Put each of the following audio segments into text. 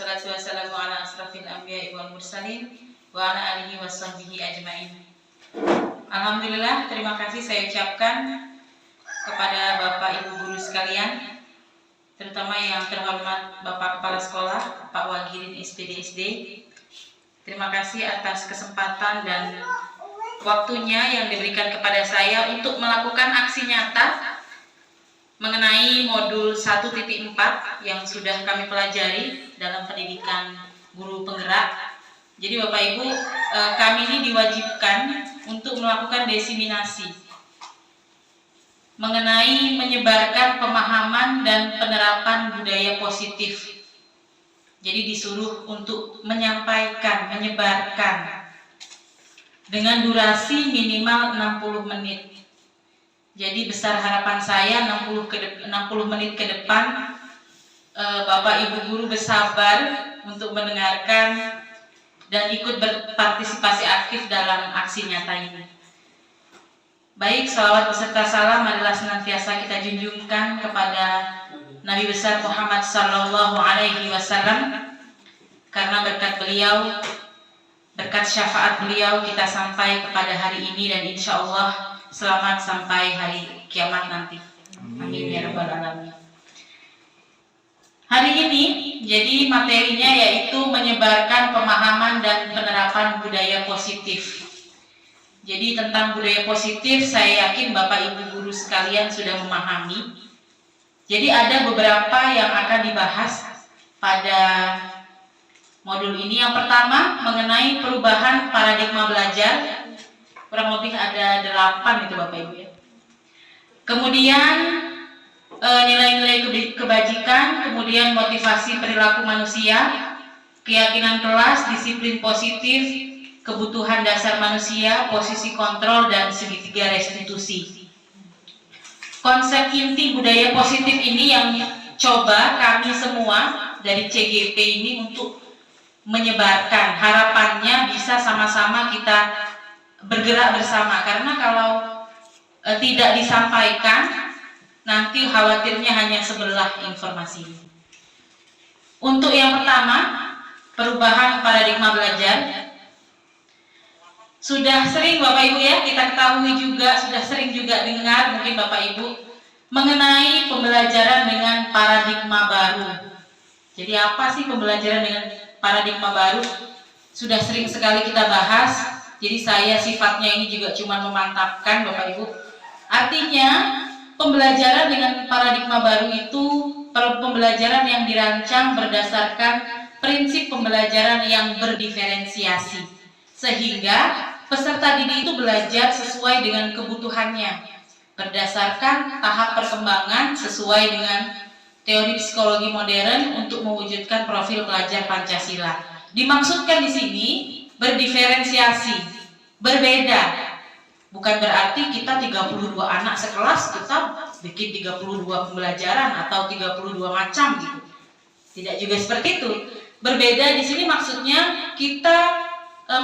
Wassalatu wassalamu ala asrafil anbiya'i wal mursalin wa ala alihi washabbihi ajmain. Alhamdulillah, terima kasih saya ucapkan kepada Bapak Ibu guru sekalian, terutama yang terhormat Bapak Kepala Sekolah, Pak Wagirin SPD SD. Terima kasih atas kesempatan dan waktunya yang diberikan kepada saya untuk melakukan aksi nyata mengenai modul 1.4 yang sudah kami pelajari dalam pendidikan guru penggerak. Jadi Bapak Ibu, kami ini diwajibkan untuk melakukan diseminasi mengenai menyebarkan pemahaman dan penerapan budaya positif. Jadi disuruh untuk menyampaikan, menyebarkan dengan durasi minimal 60 menit. Jadi besar harapan saya 60 menit ke depan Bapak Ibu guru bersabar untuk mendengarkan dan ikut berpartisipasi aktif dalam aksi nyata ini. Baik, salawat beserta salam adalah senantiasa kita junjungkan kepada Nabi besar Muhammad Sallallahu Alaihi Wasallam, karena berkat beliau, berkat syafaat beliau kita sampai kepada hari ini dan insya Allah selamat sampai hari kiamat nanti. Amin ya rabbal alamin. Hari ini jadi materinya yaitu menyebarkan pemahaman dan penerapan budaya positif. Jadi tentang budaya positif saya yakin Bapak Ibu guru sekalian sudah memahami. Jadi ada beberapa yang akan dibahas pada modul ini. Yang pertama mengenai perubahan paradigma belajar. Kurang lebih ada 8 itu Bapak Ibu ya. Kemudian nilai-nilai kebajikan, kemudian motivasi perilaku manusia, keyakinan kelas, disiplin positif, kebutuhan dasar manusia, posisi kontrol, dan segitiga restitusi. Konsep inti budaya positif ini yang coba kami semua dari CGP ini untuk menyebarkan. Harapannya bisa sama-sama kita bergerak bersama, karena kalau tidak disampaikan nanti khawatirnya hanya sebelah informasi. Untuk yang pertama, perubahan paradigma belajar. Sudah sering Bapak Ibu ya, kita ketahui juga, sudah sering juga dengar mungkin Bapak Ibu mengenai pembelajaran dengan paradigma baru. Jadi apa sih pembelajaran dengan paradigma baru? Sudah sering sekali kita bahas. Jadi saya sifatnya ini juga cuma memantapkan Bapak Ibu. Artinya pembelajaran dengan paradigma baru itu pembelajaran yang dirancang berdasarkan prinsip pembelajaran yang berdiferensiasi, sehingga peserta didik itu belajar sesuai dengan kebutuhannya, berdasarkan tahap perkembangan sesuai dengan teori psikologi modern untuk mewujudkan profil pelajar Pancasila. Dimaksudkan di sini berdiferensiasi, berbeda. Bukan berarti kita 32 anak sekelas kita bikin 32 pembelajaran atau 32 macam gitu. Tidak juga seperti itu. Berbeda di sini maksudnya kita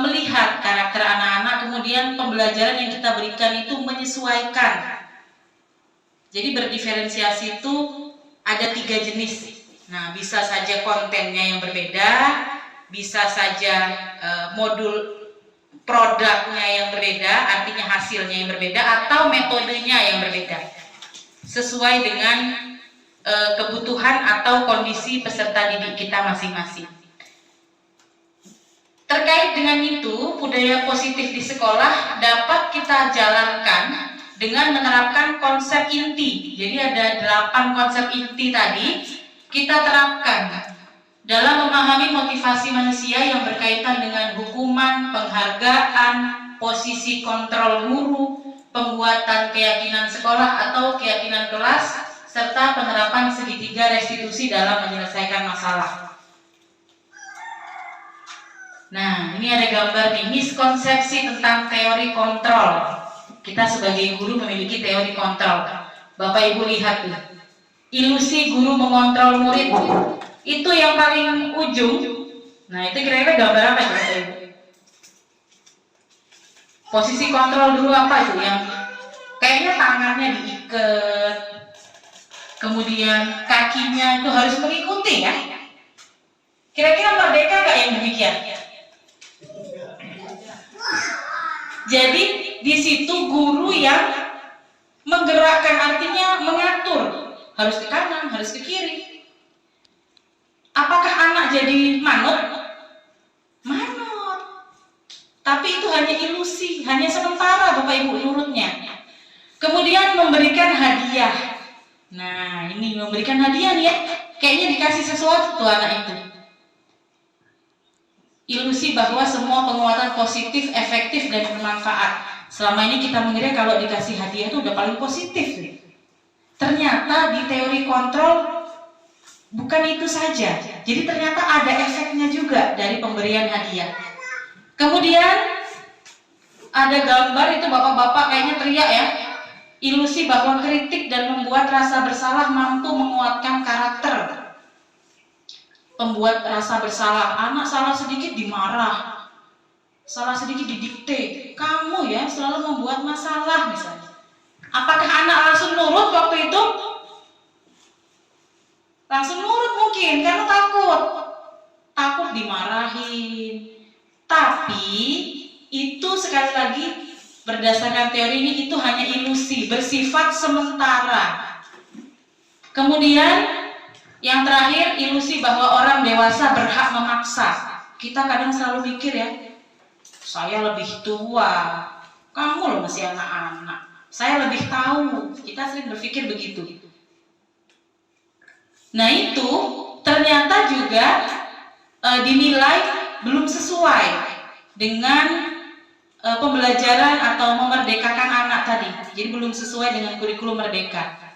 melihat karakter anak-anak, kemudian pembelajaran yang kita berikan itu menyesuaikan. Jadi berdiferensiasi itu ada 3 jenis. Nah, bisa saja kontennya yang berbeda, bisa saja modul produknya yang berbeda, artinya hasilnya yang berbeda, atau metodenya yang berbeda, sesuai dengan kebutuhan atau kondisi peserta didik kita masing-masing. Terkait dengan itu, budaya positif di sekolah dapat kita jalankan dengan menerapkan konsep inti. Jadi ada 8 konsep inti tadi kita terapkan dalam memahami motivasi manusia yang berkaitan dengan hukuman, penghargaan, posisi kontrol guru, pembuatan keyakinan sekolah atau keyakinan kelas, serta penerapan segitiga restitusi dalam menyelesaikan masalah. Nah, ini ada gambar nih, miskonsepsi tentang teori kontrol. Kita sebagai guru memiliki teori kontrol. Bapak Ibu lihat tuh, ilusi guru mengontrol murid. Itu yang paling ujung. Nah, itu kira-kira gambar apa ya Bapak Ibu? Posisi kontrol dulu apa itu? Yang kayaknya tangannya diikat, kemudian kakinya itu harus mengikuti ya. Kira-kira merdeka nggak yang demikian? Jadi di situ guru yang menggerakkan, artinya mengatur, harus ke kanan, harus ke kiri. Apakah anak jadi manut? Manut. Tapi itu hanya ilusi, hanya sementara Bapak Ibu nurutnya. Kemudian memberikan hadiah. Nah, ini memberikan hadiah nih ya. Kayaknya dikasih sesuatu tuh anak itu. Ilusi bahwa semua penguatan positif, efektif, dan bermanfaat. Selama ini kita mengira kalau dikasih hadiah itu udah paling positif. Ternyata di teori kontrol bukan itu saja. Jadi ternyata ada efeknya juga dari pemberian hadiah. Kemudian ada gambar itu bapak-bapak kayaknya teriak ya. Ilusi bahwa kritik dan membuat rasa bersalah mampu menguatkan karakter. Pembuat rasa bersalah, anak salah sedikit dimarah, salah sedikit didikte. Kamu ya selalu membuat masalah misalnya. Apakah anak langsung nurut waktu itu? Langsung nurut mungkin karena takut dimarahin. Tapi itu sekali lagi berdasarkan teori ini itu hanya ilusi, bersifat sementara. Kemudian yang terakhir, ilusi bahwa orang dewasa berhak memaksa. Kita kadang selalu mikir ya, saya lebih tua, kamu loh masih anak-anak, saya lebih tahu. Kita sering berpikir begitu. Nah itu ternyata juga dinilai belum sesuai dengan pembelajaran atau memerdekakan anak tadi. Jadi belum sesuai dengan kurikulum merdeka.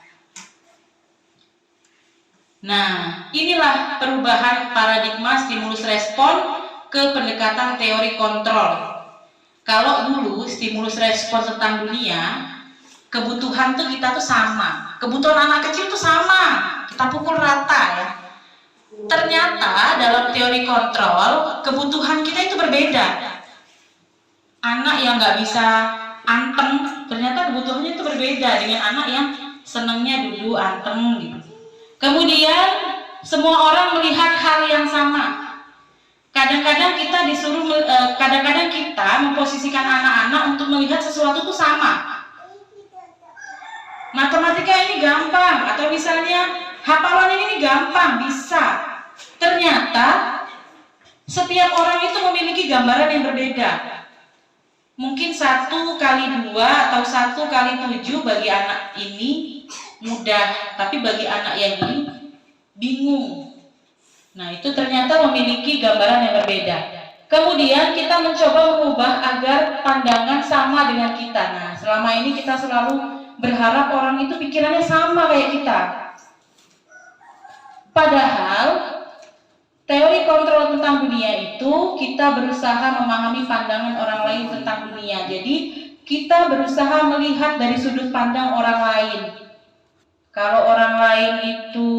Nah, inilah perubahan paradigma stimulus respon ke pendekatan teori kontrol. Kalau dulu stimulus respon tentang dunia, kebutuhan tuh kita tuh sama. Kebutuhan anak kecil tuh sama. Kita pukul rata ya. Ternyata dalam teori kontrol, kebutuhan kita itu berbeda. Anak yang nggak bisa anteng, ternyata kebutuhannya itu berbeda dengan anak yang senangnya duduk anteng gitu. Kemudian semua orang melihat hal yang sama. Kadang-kadang kita kadang-kadang kita memposisikan anak-anak untuk melihat sesuatu itu sama. Matematika ini gampang, atau misalnya hafalan ini gampang, bisa. Ternyata setiap orang itu memiliki gambaran yang berbeda. Mungkin 1 kali 2 atau 1 kali 7 bagi anak ini mudah, tapi bagi anak yang ini bingung. Nah itu ternyata memiliki gambaran yang berbeda. Kemudian kita mencoba mengubah agar pandangan sama dengan kita. Nah selama ini kita selalu berharap orang itu pikirannya sama kayak kita. Padahal teori kontrol tentang dunia itu kita berusaha memahami pandangan orang lain tentang dunia. Jadi kita berusaha melihat dari sudut pandang orang lain. Kalau orang lain itu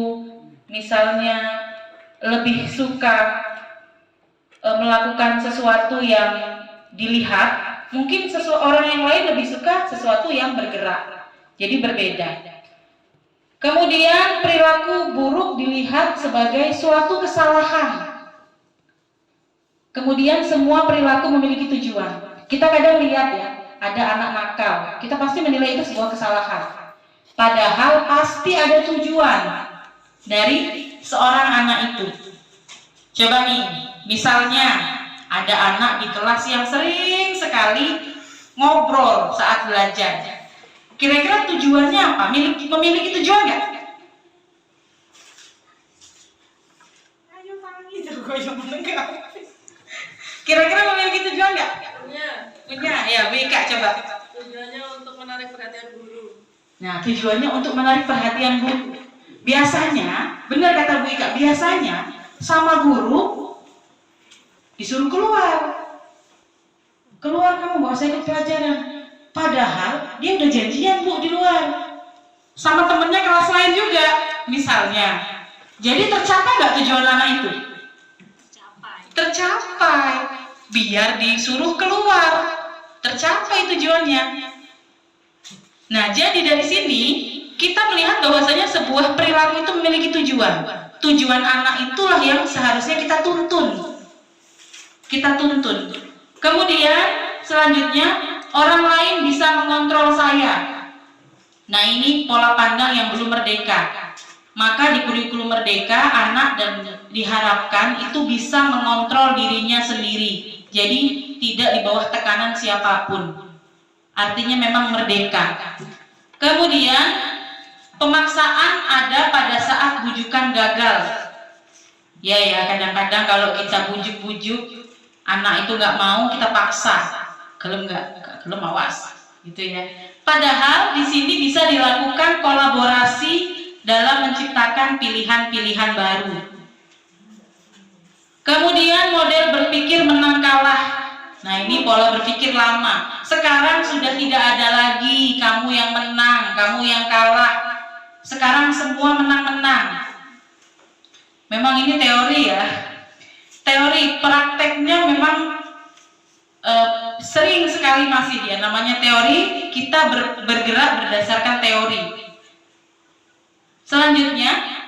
misalnya lebih suka melakukan sesuatu yang dilihat, mungkin orang yang lain lebih suka sesuatu yang bergerak. Jadi berbeda. Kemudian perilaku buruk dilihat sebagai suatu kesalahan. Kemudian semua perilaku memiliki tujuan. Kita kadang lihat ya, ada anak nakal, kita pasti menilai itu sebuah kesalahan. Padahal pasti ada tujuan dari seorang anak itu. Coba nih, misalnya ada anak di kelas yang sering sekali ngobrol saat belajar. Kira-kira tujuannya apa? Memiliki tujuan nggak? Ayo tangi jago yang menengah. Kira-kira memiliki tujuan nggak? Punya. Ya, Wika coba. Tujuannya untuk menarik perhatian guru. Nah, tujuannya untuk menarik perhatian guru. Biasanya, benar kata Bu Ika, biasanya sama guru disuruh keluar. Keluar kamu bawa saya ikut pelajaran. Padahal dia udah janjian Bu di luar. Sama temennya kelas lain juga, misalnya. Jadi tercapai nggak tujuan anak itu? Tercapai. Biar disuruh keluar. Tercapai tujuannya. Nah, jadi dari sini kita melihat bahwasanya sebuah perilaku itu memiliki tujuan. Tujuan anak itulah yang seharusnya kita tuntun. Kemudian selanjutnya, orang lain bisa mengontrol saya. Nah, ini pola pandang yang belum merdeka. Maka di kurikulum merdeka, anak dan diharapkan itu bisa mengontrol dirinya sendiri. Jadi tidak di bawah tekanan siapapun. Artinya memang merdeka. Kemudian pemaksaan ada pada saat bujukan gagal. Ya, kadang-kadang kalau kita bujuk-bujuk anak itu nggak mau, kita paksa. Gelem awas, gitu ya. Padahal di sini bisa dilakukan kolaborasi dalam menciptakan pilihan-pilihan baru. Kemudian model berpikir menang kalah. Nah, ini pola berpikir lama. Sekarang sudah tidak ada lagi kamu yang menang, kamu yang kalah. Sekarang semua menang-menang. Memang ini teori ya. Teori, prakteknya memang sering sekali masih ya. Namanya teori, kita bergerak berdasarkan teori. Selanjutnya,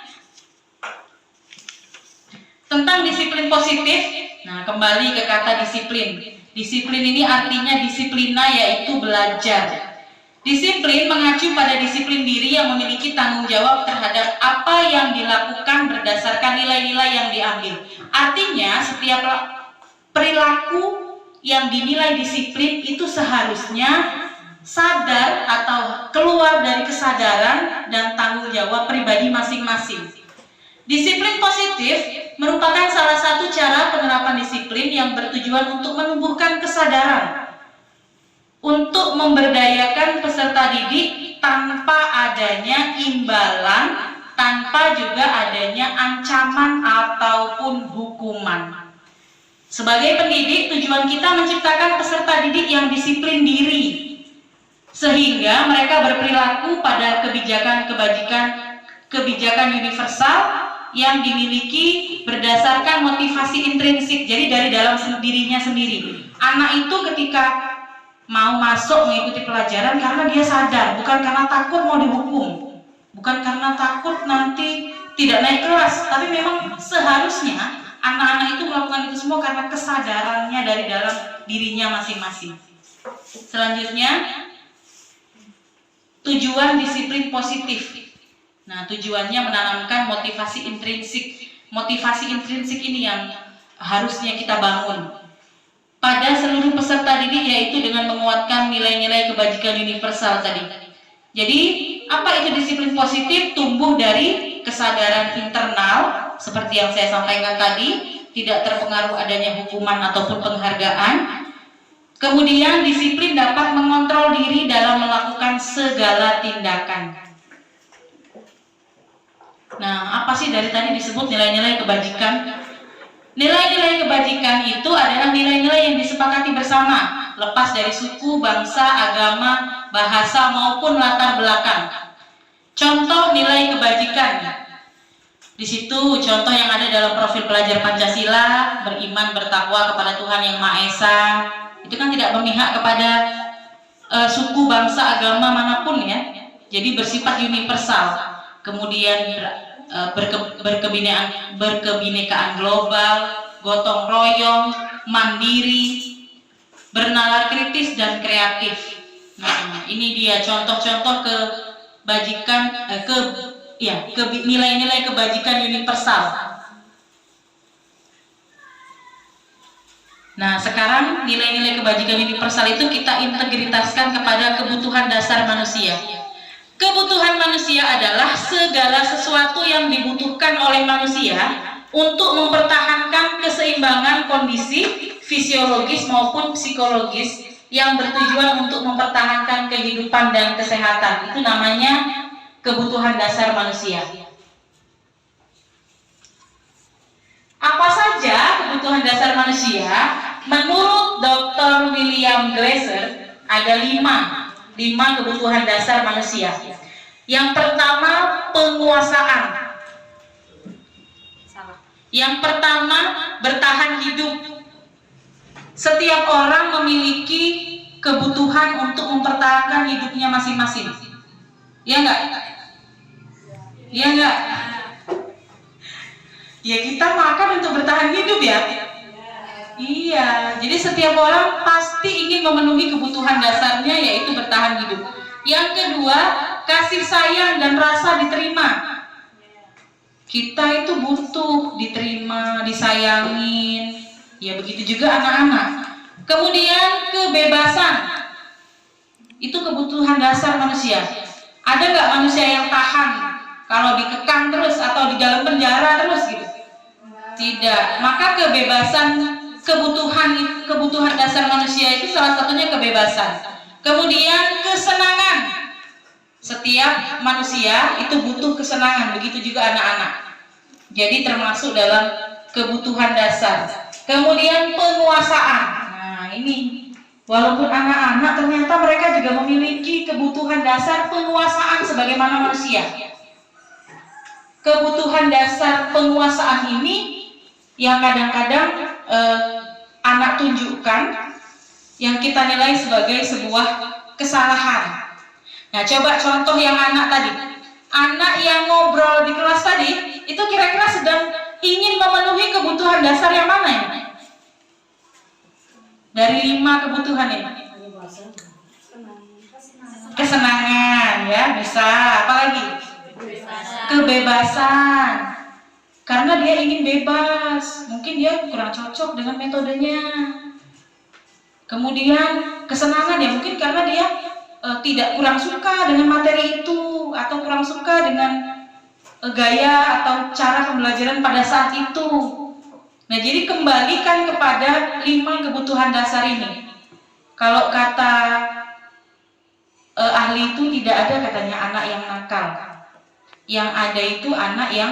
tentang disiplin positif. Nah, kembali ke kata disiplin. Disiplin ini artinya disiplina, yaitu belajar. Disiplin mengacu pada disiplin diri yang memiliki tanggung jawab terhadap apa yang dilakukan berdasarkan nilai-nilai yang diambil. Artinya, setiap perilaku yang dinilai disiplin itu seharusnya sadar atau keluar dari kesadaran dan tanggung jawab pribadi masing-masing. Disiplin positif merupakan salah satu cara penerapan disiplin yang bertujuan untuk menumbuhkan kesadaran, untuk memberdayakan peserta didik tanpa adanya imbalan, tanpa juga adanya ancaman ataupun hukuman. Sebagai pendidik, tujuan kita menciptakan peserta didik yang disiplin diri, sehingga mereka berperilaku pada kebijakan universal yang dimiliki berdasarkan motivasi intrinsik. Jadi dari dalam dirinya sendiri. Anak itu ketika mau masuk mengikuti pelajaran karena dia sadar, bukan karena takut mau dihukum, bukan karena takut nanti tidak naik kelas, tapi memang seharusnya anak-anak itu melakukan itu semua karena kesadarannya dari dalam dirinya masing-masing. Selanjutnya, tujuan disiplin positif. Nah, tujuannya menanamkan motivasi intrinsik. Motivasi intrinsik ini yang harusnya kita bangun pada seluruh peserta didik, yaitu dengan menguatkan nilai-nilai kebajikan universal tadi. Jadi, apa itu disiplin positif? Tumbuh dari kesadaran internal, seperti yang saya sampaikan tadi, tidak terpengaruh adanya hukuman ataupun penghargaan. Kemudian, disiplin dapat mengontrol diri dalam melakukan segala tindakan. Nah, apa sih dari tadi disebut nilai-nilai kebajikan? Nilai-nilai kebajikan itu adalah nilai-nilai yang disepakati bersama, lepas dari suku, bangsa, agama, bahasa, maupun latar belakang. Contoh nilai kebajikan. Di situ contoh yang ada dalam profil pelajar Pancasila, beriman bertakwa kepada Tuhan Yang Maha Esa. Itu kan tidak memihak kepada suku, bangsa, agama manapun ya. Jadi bersifat universal. Kemudian berkebinekaan global, gotong royong, mandiri, bernalar kritis dan kreatif. Nah, ini dia contoh-contoh kebajikan, nilai-nilai kebajikan universal. Nah, sekarang nilai-nilai kebajikan universal itu kita integritaskan kepada kebutuhan dasar manusia. Kebutuhan manusia adalah segala sesuatu yang dibutuhkan oleh manusia untuk mempertahankan keseimbangan kondisi fisiologis maupun psikologis yang bertujuan untuk mempertahankan kehidupan dan kesehatan. Itu namanya kebutuhan dasar manusia. Apa saja kebutuhan dasar manusia? Menurut Dr. William Glasser ada 5 kebutuhan dasar manusia. Yang pertama, penguasaan. Yang pertama, bertahan hidup. Setiap orang memiliki kebutuhan untuk mempertahankan hidupnya masing-masing. Ya enggak? Ya enggak? Ya kita makan untuk bertahan hidup ya. Iya, jadi setiap orang pasti ingin memenuhi kebutuhan dasarnya, yaitu bertahan hidup. Yang kedua, kasih sayang dan rasa diterima. Kita itu butuh diterima, disayangin. Ya begitu juga anak-anak. Kemudian kebebasan. Itu kebutuhan dasar manusia. Ada nggak manusia yang tahan kalau dikekang terus atau di dalam penjara terus gitu? Tidak. Maka kebebasan, kebutuhan dasar manusia itu salah satunya kebebasan. Kemudian kesenangan. Setiap manusia itu butuh kesenangan, begitu juga anak-anak. Jadi termasuk dalam kebutuhan dasar. Kemudian penguasaan. Nah ini, walaupun anak-anak ternyata mereka juga memiliki kebutuhan dasar penguasaan sebagaimana manusia. Kebutuhan dasar penguasaan ini yang kadang-kadang anak tunjukkan yang kita nilai sebagai sebuah kesalahan. Nah, coba contoh yang anak tadi. Anak yang ngobrol di kelas tadi, itu kira-kira sedang ingin memenuhi kebutuhan dasar yang mana ini? Dari 5 kebutuhan ini. Kesenangan ya, bisa. Apalagi? Kebebasan. Karena dia ingin bebas. Mungkin dia kurang cocok dengan metodenya. Kemudian kesenangan ya, mungkin karena dia tidak kurang suka dengan materi itu, atau kurang suka dengan gaya atau cara pembelajaran pada saat itu. Nah, jadi kembalikan kepada 5 kebutuhan dasar ini. Kalau kata ahli itu tidak ada katanya anak yang nakal. Yang ada itu anak yang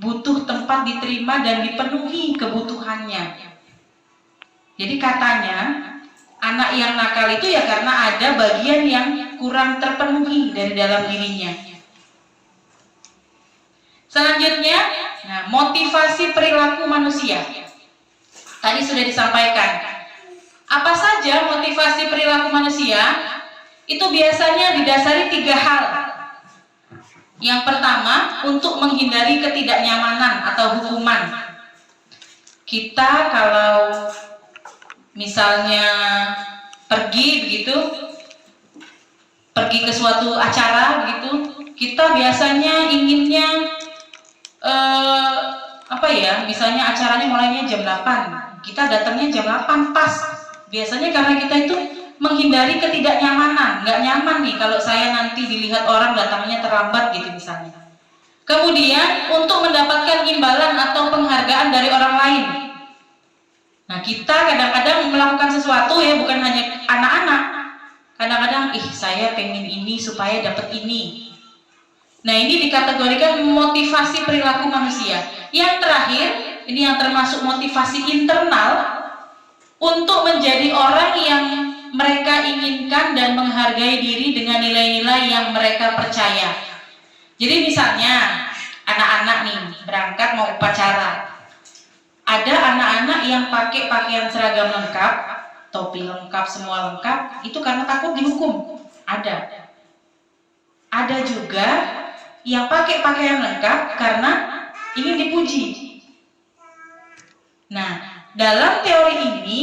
butuh tempat diterima dan dipenuhi kebutuhannya. Jadi katanya anak yang nakal itu ya karena ada bagian yang kurang terpenuhi dari dalam dirinya. Selanjutnya, nah, motivasi perilaku manusia. Tadi sudah disampaikan. Apa saja motivasi perilaku manusia? Itu biasanya didasari 3 hal. Yang pertama, untuk menghindari ketidaknyamanan atau hukuman. Kita kalau misalnya pergi ke suatu acara begitu, kita biasanya inginnya misalnya acaranya mulainya jam 8, kita datangnya jam 8 pas. Biasanya karena kita itu menghindari ketidaknyamanan, nggak nyaman nih kalau saya nanti dilihat orang datangnya terlambat gitu misalnya. Kemudian untuk mendapatkan imbalan atau penghargaan dari orang lain. Nah, kita kadang-kadang melakukan sesuatu ya, bukan hanya anak-anak. Kadang-kadang, saya pengen ini supaya dapat ini. Nah, ini dikategorikan motivasi perilaku manusia. Yang terakhir, ini yang termasuk motivasi internal untuk menjadi orang yang mereka inginkan dan menghargai diri dengan nilai-nilai yang mereka percaya. Jadi misalnya, anak-anak nih berangkat mau upacara. Ada anak-anak yang pakai pakaian seragam lengkap, topi lengkap, semua lengkap, itu karena takut dihukum. Ada. Ada juga yang pakai pakaian lengkap karena ingin dipuji. Nah, dalam teori ini,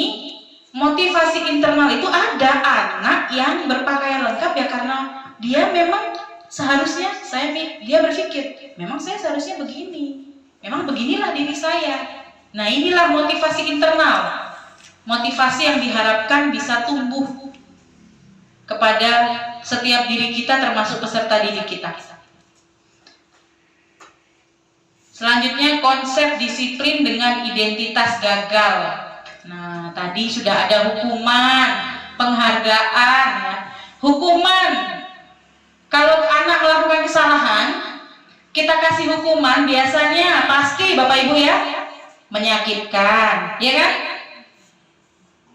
motivasi internal itu ada anak yang berpakaian lengkap ya karena dia memang seharusnya, dia berpikir, memang saya seharusnya begini. Memang beginilah diri saya. Nah, inilah motivasi internal. Motivasi yang diharapkan bisa tumbuh kepada setiap diri kita termasuk peserta didik kita. Selanjutnya, konsep disiplin dengan identitas gagal. Nah, tadi sudah ada hukuman, penghargaan ya. Hukuman, kalau anak melakukan kesalahan, kita kasih hukuman biasanya pasti Bapak Ibu ya menyakitkan, ya kan?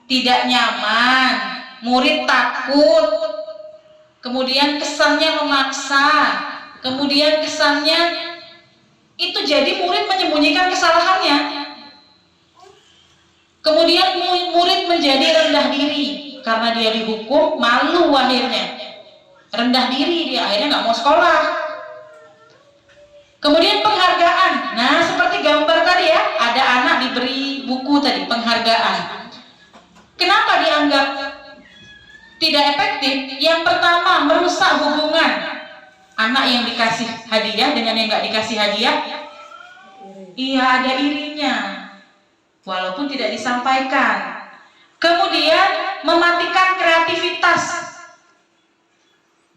Tidak nyaman, murid takut, kemudian kesannya memaksa, kemudian kesannya itu jadi murid menyembunyikan kesalahannya, kemudian murid menjadi rendah diri karena dia dihukum, malu akhirnya, rendah diri dia, akhirnya nggak mau sekolah. Kemudian penghargaan, tidak efektif, yang pertama merusak hubungan anak yang dikasih hadiah dengan yang nggak dikasih hadiah. Iya, ada irinya, walaupun tidak disampaikan. Kemudian mematikan kreativitas.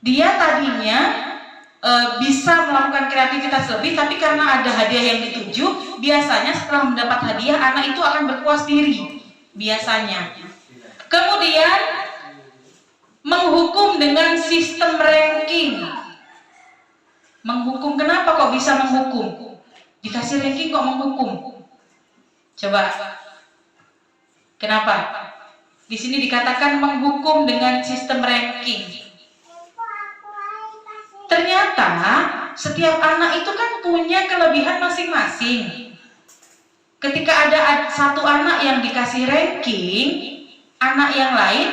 Dia tadinya bisa melakukan kreativitas lebih, tapi karena ada hadiah yang dituju, biasanya setelah mendapat hadiah anak itu akan berpuas diri biasanya. Kemudian menghukum dengan sistem ranking. Menghukum, kenapa kok bisa menghukum? Dikasih ranking kok menghukum? Coba, kenapa? Di sini dikatakan menghukum dengan sistem ranking. Ternyata setiap anak itu kan punya kelebihan masing-masing. Ketika ada satu anak yang dikasih ranking, anak yang lain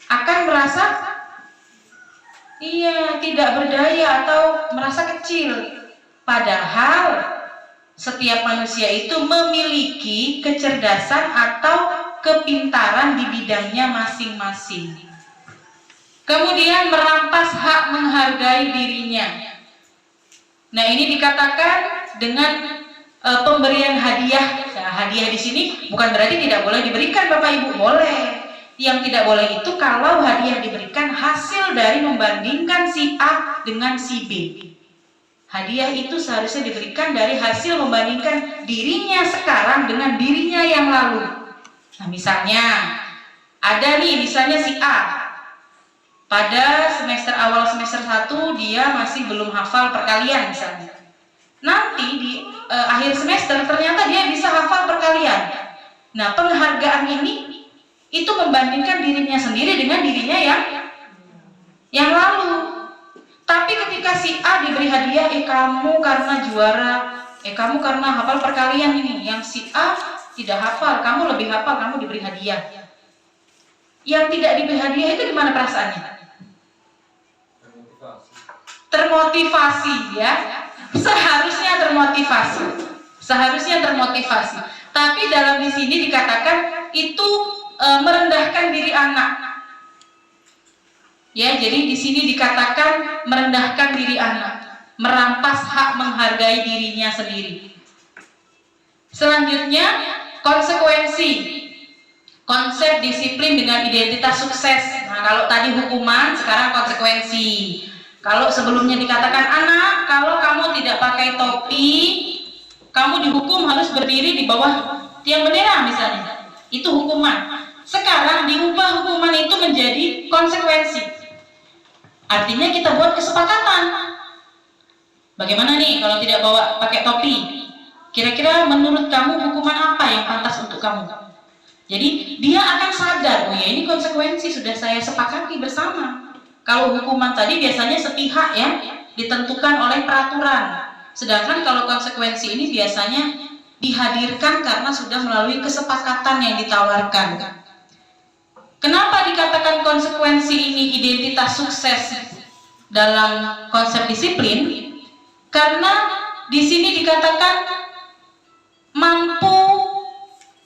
akan merasa tidak berdaya atau merasa kecil. Padahal setiap manusia itu memiliki kecerdasan atau kepintaran di bidangnya masing-masing. Kemudian merampas hak menghargai dirinya. Nah, ini dikatakan dengan pemberian hadiah. Nah, hadiah di sini bukan berarti tidak boleh diberikan Bapak Ibu, boleh. Yang tidak boleh itu kalau hadiah diberikan hasil dari membandingkan si A dengan si B. Hadiah itu seharusnya diberikan dari hasil membandingkan dirinya sekarang dengan dirinya yang lalu. Nah, misalnya ada nih, misalnya si A pada awal semester 1 dia masih belum hafal perkalian misalnya. Nanti di akhir semester ternyata dia bisa hafal perkalian. Nah, penghargaan ini itu membandingkan dirinya sendiri dengan dirinya yang lalu. Tapi ketika si A diberi hadiah, kamu karena juara, kamu karena hafal perkalian ini. Yang si A tidak hafal, kamu lebih hafal, kamu diberi hadiah. Yang tidak diberi hadiah itu gimana perasaannya? Termotivasi, ya. Seharusnya termotivasi. Tapi dalam di sini dikatakan itu merendahkan diri anak. Ya, jadi di sini dikatakan merendahkan diri anak, merampas hak menghargai dirinya sendiri. Selanjutnya, konsekuensi. Konsep disiplin dengan identitas sukses. Nah, kalau tadi hukuman, sekarang konsekuensi. Kalau sebelumnya dikatakan anak, kalau kamu tidak pakai topi, kamu dihukum harus berdiri di bawah tiang bendera misalnya. Itu hukuman. Sekarang diubah hukuman itu menjadi konsekuensi. Artinya kita buat kesepakatan. Bagaimana nih kalau tidak pakai topi? Kira-kira menurut kamu hukuman apa yang pantas untuk kamu? Jadi dia akan sadar, oh ya ini konsekuensi sudah saya sepakati bersama. Kalau hukuman tadi biasanya sepihak ya, ditentukan oleh peraturan. Sedangkan kalau konsekuensi ini biasanya dihadirkan karena sudah melalui kesepakatan yang ditawarkan. Kenapa dikatakan konsekuensi ini identitas sukses dalam konsep disiplin? Karena di sini dikatakan mampu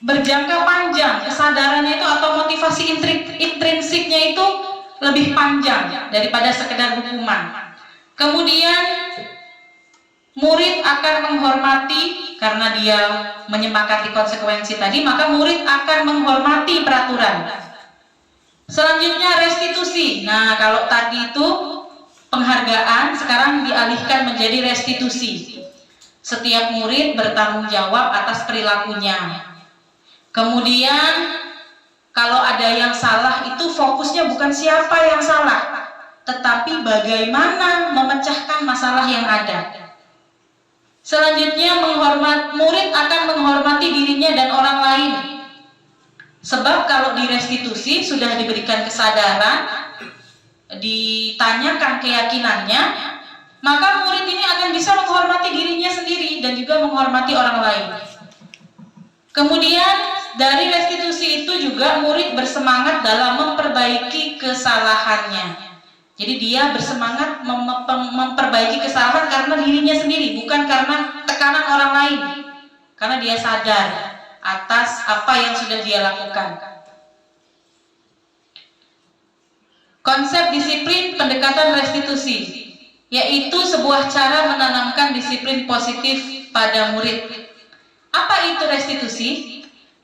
berjangka panjang, kesadarannya itu atau motivasi intrinsiknya itu lebih panjang daripada sekedar hukuman. Kemudian murid akan menghormati, karena dia menyepakati konsekuensi tadi, maka murid akan menghormati peraturan. Selanjutnya restitusi. Nah, kalau tadi itu penghargaan, sekarang dialihkan menjadi restitusi. Setiap murid bertanggung jawab atas perilakunya. Kemudian kalau ada yang salah itu fokusnya bukan siapa yang salah, tetapi bagaimana memecahkan masalah yang ada. Selanjutnya murid akan menghormati dirinya dan orang lain. Sebab kalau di restitusi sudah diberikan kesadaran, ditanyakan keyakinannya, maka murid ini akan bisa menghormati dirinya sendiri dan juga menghormati orang lain. Kemudian dari restitusi itu juga murid bersemangat dalam memperbaiki kesalahannya. Jadi dia bersemangat memperbaiki kesalahan karena dirinya sendiri, bukan karena tekanan orang lain. Karena dia sadar atas apa yang sudah dia lakukan. Konsep disiplin pendekatan restitusi, yaitu sebuah cara menanamkan disiplin positif pada murid. Apa itu restitusi?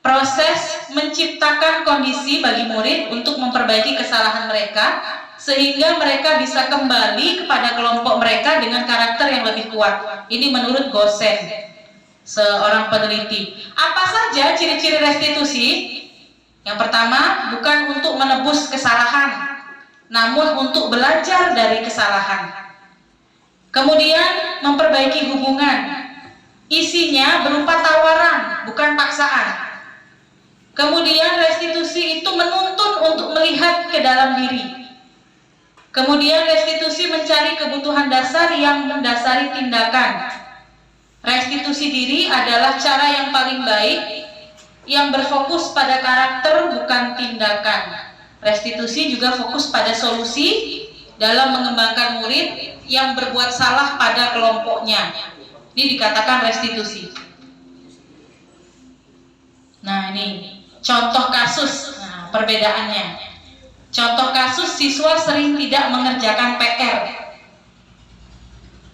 Proses menciptakan kondisi bagi murid untuk memperbaiki kesalahan mereka, sehingga mereka bisa kembali kepada kelompok mereka dengan karakter yang lebih kuat. Ini menurut Gosen, seorang peneliti. Apa saja ciri-ciri restitusi? Yang pertama, bukan untuk menebus kesalahan, namun untuk belajar dari kesalahan. Kemudian, memperbaiki hubungan. Isinya berupa tawaran, bukan paksaan. Kemudian, restitusi itu menuntun untuk melihat ke dalam diri. Kemudian, restitusi mencari kebutuhan dasar yang mendasari tindakan. Restitusi diri adalah cara yang paling baik yang berfokus pada karakter, bukan tindakan. Restitusi juga fokus pada solusi dalam mengembangkan murid yang berbuat salah pada kelompoknya. Ini dikatakan restitusi. Nah, ini contoh kasus. Nah, perbedaannya. Contoh kasus, siswa sering tidak mengerjakan PR.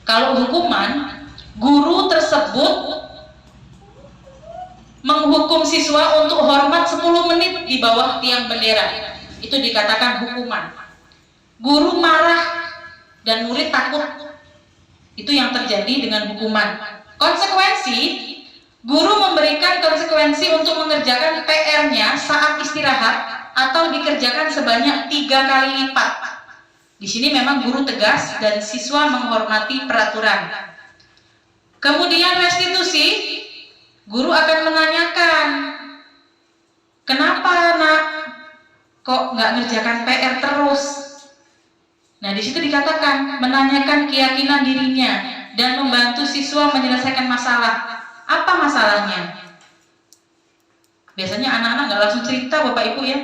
Kalau hukuman, guru tersebut menghukum siswa untuk hormat 10 menit di bawah tiang bendera. Itu dikatakan hukuman. Guru marah dan murid takut. Itu yang terjadi dengan hukuman. Konsekuensi, guru memberikan konsekuensi untuk mengerjakan PR-nya saat istirahat atau dikerjakan sebanyak 3 kali lipat. Di sini memang guru tegas dan siswa menghormati peraturan. Kemudian restitusi, guru akan menanyakan, kenapa nak kok nggak ngerjakan PR terus? Nah, di situ dikatakan menanyakan keyakinan dirinya dan membantu siswa menyelesaikan masalah. Apa masalahnya? Biasanya anak-anak nggak langsung cerita, Bapak Ibu ya,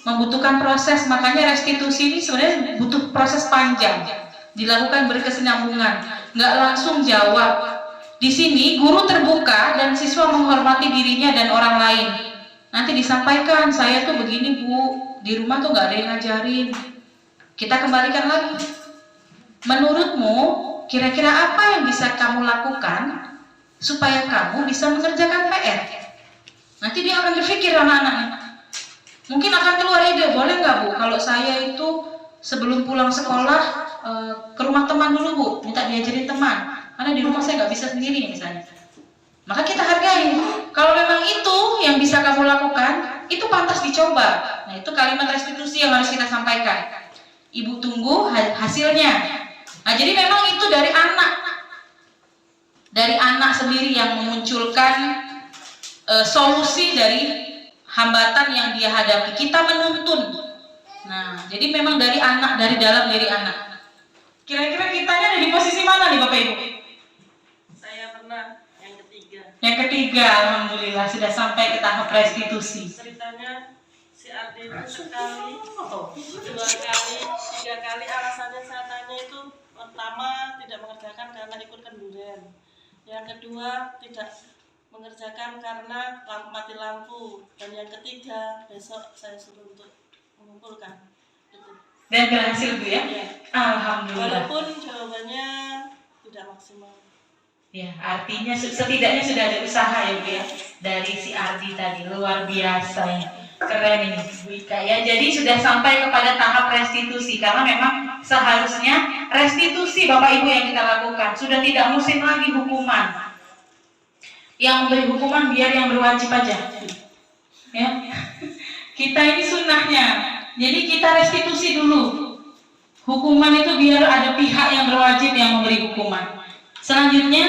membutuhkan proses. Makanya restitusi ini sebenarnya butuh proses panjang, dilakukan berkesinambungan, nggak langsung jawab. Di sini guru terbuka dan siswa menghormati dirinya dan orang lain. Nanti disampaikan, saya tuh begini Bu, di rumah tuh nggak ada yang ngajarin. Kita kembalikan lagi. Menurutmu, kira-kira apa yang bisa kamu lakukan supaya kamu bisa mengerjakan PR? Nanti dia akan berpikir anak-anaknya. Mungkin akan keluar ide, boleh nggak Bu, kalau saya itu sebelum pulang sekolah ke rumah teman dulu Bu, minta diajarin teman. Karena di rumah saya nggak bisa sendiri misalnya. Maka kita hargai. Kalau memang itu yang bisa kamu lakukan, itu pantas dicoba. Nah, itu kalimat restitusi yang harus kita sampaikan. Ibu tunggu hasilnya. Nah, jadi memang itu dari anak sendiri yang memunculkan solusi dari hambatan yang dia hadapi. Kita menuntun. Nah, jadi memang dari anak, dari dalam diri anak. Kira-kira kitanya ada di posisi mana nih Bapak Ibu? Saya pernah yang ketiga. Yang ketiga, alhamdulillah sudah sampai ke tahap restitusi. Ceritanya si Ardi itu sekali, 2 kali, 3 kali alasannya saya tanya itu, pertama tidak mengerjakan karena ikut kenduren. Yang kedua tidak mengerjakan karena mati lampu. Dan yang ketiga besok saya suruh untuk mengumpulkan. Dan berhasil Bu ya? Ya. Alhamdulillah. Walaupun jawabannya tidak maksimal. Ya, artinya setidaknya sudah ada usaha ya Bu ya, dari si Ardi tadi. Luar biasa ya. Keren ini Bu Ika ya. Jadi sudah sampai kepada tahap restitusi, karena memang seharusnya restitusi Bapak Ibu yang kita lakukan. Sudah tidak musim lagi hukuman. Yang memberi hukuman biar yang berwajib aja ya. Kita ini sunnahnya, jadi kita restitusi dulu. Hukuman itu biar ada pihak yang berwajib yang memberi hukuman. Selanjutnya,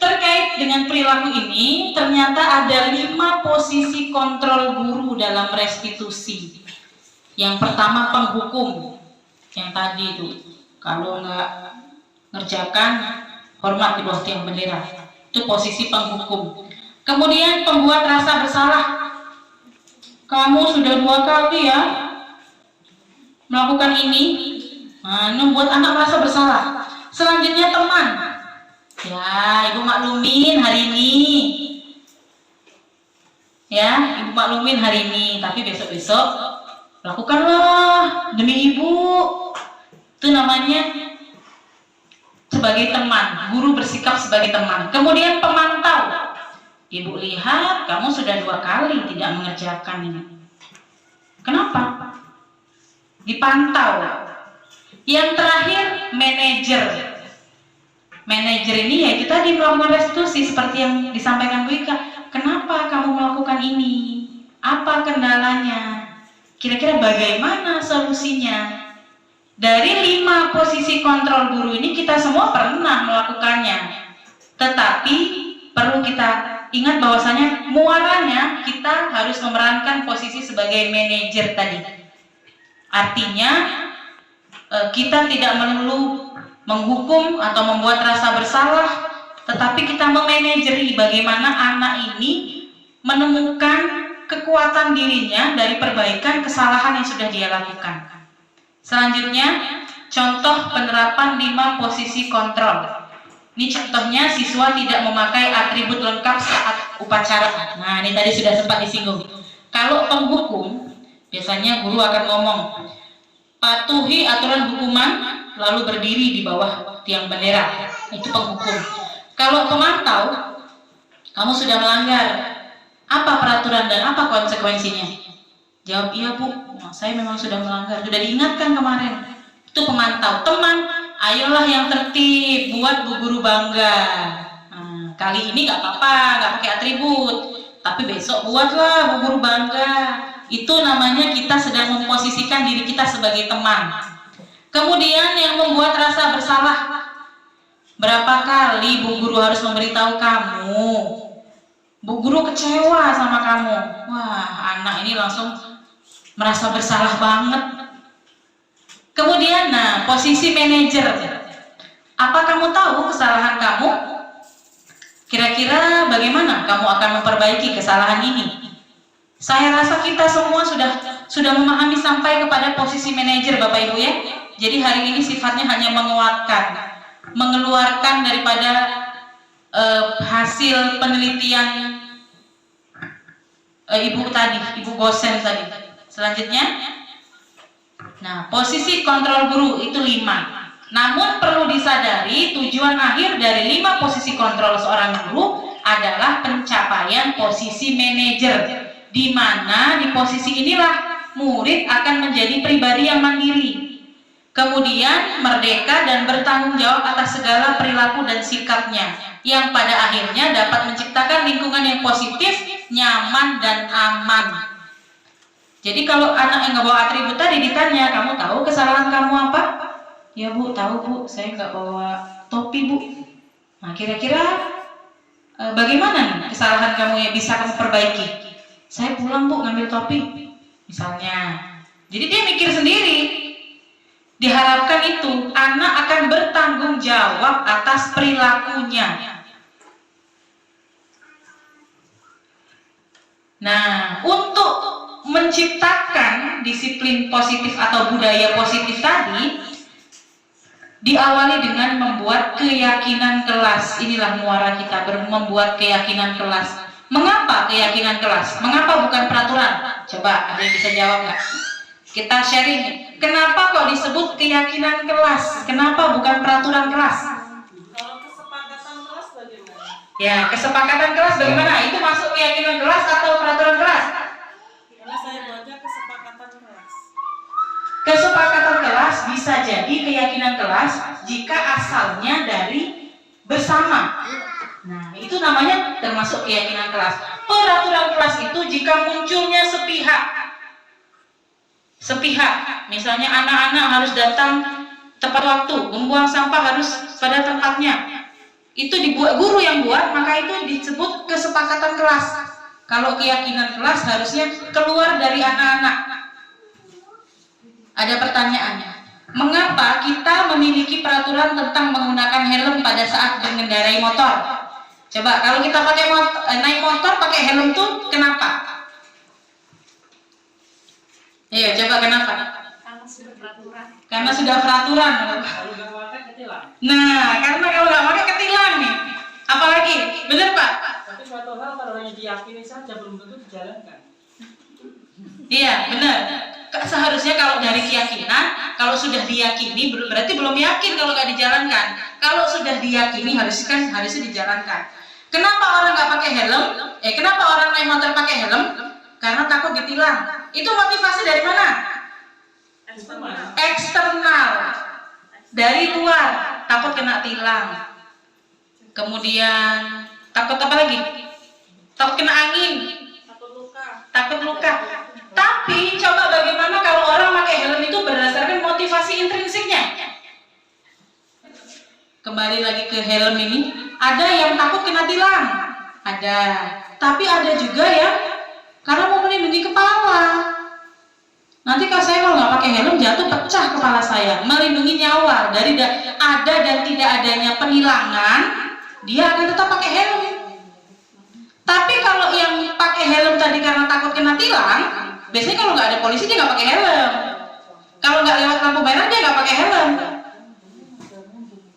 terkait dengan perilaku ini, ternyata ada 5 posisi kontrol guru dalam restitusi. Yang pertama, penghukum. Yang tadi itu, kalau nggak ngerjakan, hormat di bawah tiang bendera. Itu posisi penghukum. Kemudian, pembuat rasa bersalah. Kamu sudah 2 kali ya melakukan ini. Nah, ini membuat anak merasa bersalah. Selanjutnya, teman. Ya, Ibu maklumin hari ini. Ya, Ibu maklumin hari ini, tapi besok-besok Lakukanlah demi ibu. Itu namanya sebagai teman, guru bersikap sebagai teman. Kemudian pemantau. Ibu lihat kamu sudah 2 kali tidak mengerjakan ini. Kenapa? Dipantau. Yang terakhir, manajer. Manajer ini yaitu tadi melakukan restitusi seperti yang disampaikan Bu Ika. Kenapa kamu melakukan ini? Apa kendalanya? Kira-kira bagaimana solusinya? Dari 5 posisi kontrol guru ini kita semua pernah melakukannya. Tetapi perlu kita ingat bahwasanya muaranya kita harus memerankan posisi sebagai manajer tadi. Artinya kita tidak melulu menghukum atau membuat rasa bersalah, tetapi kita memanajeri bagaimana anak ini menemukan kekuatan dirinya dari perbaikan kesalahan yang sudah dia lakukan. Selanjutnya, contoh penerapan 5 posisi kontrol. Ini contohnya siswa tidak memakai atribut lengkap saat upacara. Nah, ini tadi sudah sempat disinggung. Kalau penghukum, biasanya guru akan ngomong, patuhi aturan hukuman, lalu berdiri di bawah tiang bendera. Itu penghukum. Kalau pemantau, kamu sudah melanggar. Apa peraturan dan apa konsekuensinya? Jawab, iya Bu, saya memang sudah melanggar. Sudah diingatkan kemarin. Itu pemantau. Teman, ayolah yang tertib, buat Bu Guru bangga. Nah, kali ini nggak apa-apa, nggak pakai atribut. Tapi besok buatlah Bu Guru bangga. Itu namanya kita sedang memposisikan diri kita sebagai teman. Kemudian yang membuat rasa bersalah. Berapa kali Bu Guru harus memberitahu kamu? Bu Guru kecewa sama kamu. Wah, anak ini langsung merasa bersalah banget. Kemudian, posisi manajer. Apa kamu tahu kesalahan kamu? Kira-kira bagaimana kamu akan memperbaiki kesalahan ini? Saya rasa kita semua sudah memahami sampai kepada posisi manajer, Bapak Ibu ya. Jadi hari ini sifatnya hanya menguatkan, mengeluarkan daripada hasil penelitian ibu dosen tadi. Selanjutnya, posisi kontrol guru itu 5. Namun perlu disadari tujuan akhir dari 5 posisi kontrol seorang guru adalah pencapaian posisi manajer, di mana di posisi inilah murid akan menjadi pribadi yang mandiri, kemudian merdeka dan bertanggung jawab atas segala perilaku dan sikapnya, yang pada akhirnya dapat menciptakan lingkungan yang positif, nyaman dan aman. Jadi kalau anak yang nggak bawa atribut tadi ditanya, kamu tahu kesalahan kamu apa? Ya Bu, tahu Bu, saya nggak bawa topi Bu. Nah, kira-kira bagaimana nih kesalahan kamu yang bisa kamu perbaiki? Saya pulang Bu ngambil topi, misalnya. Jadi dia mikir sendiri. Diharapkan itu anak akan bertanggung jawab atas perilakunya. Nah, untuk menciptakan disiplin positif atau budaya positif tadi diawali dengan membuat keyakinan kelas. Inilah muara kita, membuat keyakinan kelas. Mengapa keyakinan kelas? Mengapa bukan peraturan? Coba ada yang bisa jawab nggak? Kita sharing. Kenapa kok disebut keyakinan kelas? Kenapa bukan peraturan kelas? Kalau kesepakatan kelas bagaimana? Ya, kesepakatan kelas bagaimana? Itu masuk keyakinan kelas atau peraturan kelas? Karena saya buatnya kesepakatan kelas. Kesepakatan kelas bisa jadi keyakinan kelas jika asalnya dari bersama. Nah, itu namanya termasuk keyakinan kelas. Peraturan kelas itu jika munculnya sepihak, misalnya anak-anak harus datang tepat waktu, membuang sampah harus pada tempatnya. Itu dibuat guru yang buat, maka itu disebut kesepakatan kelas. Kalau keyakinan kelas harusnya keluar dari anak-anak. Ada pertanyaannya, mengapa kita memiliki peraturan tentang menggunakan helm pada saat mengendarai motor? Coba kalau kita naik motor pakai helm tuh kenapa? Iya, coba kenapa? Karena sudah peraturan. Karena sudah peraturan. Kalau nggak pakai ketilang. Nah, karena kalau nggak pakai ketilang nih. Apalagi, bener Pak? Tapi suatu hal kalau hanya diyakini saja belum tentu dijalankan. Iya, benar. seharusnya kalau dari keyakinan, kalau sudah diyakini, berarti belum yakin kalau nggak dijalankan. Kalau sudah diyakini harusnya dijalankan. Kenapa orang nggak pakai helm? Kenapa orang naik motor pakai helm? Karena takut ditilang. Itu motivasi dari mana? Eksternal. Dari luar, takut kena tilang. Kemudian takut apa lagi? Takut kena angin. Takut luka. Tapi coba bagaimana kalau orang pakai helm itu berdasarkan motivasi intrinsiknya? Kembali lagi ke helm ini, ada yang takut kena tilang, ada. Tapi ada juga yang karena mau melindungi kepala. Nanti kalau saya nggak pakai helm jatuh pecah kepala saya. Melindungi nyawa dari ada dan tidak adanya penilangan, dia akan tetap pakai helm. Tapi kalau yang pakai helm tadi karena takut kena tilang, biasanya kalau nggak ada polisi dia nggak pakai helm. Kalau nggak lewat lampu merah dia nggak pakai helm.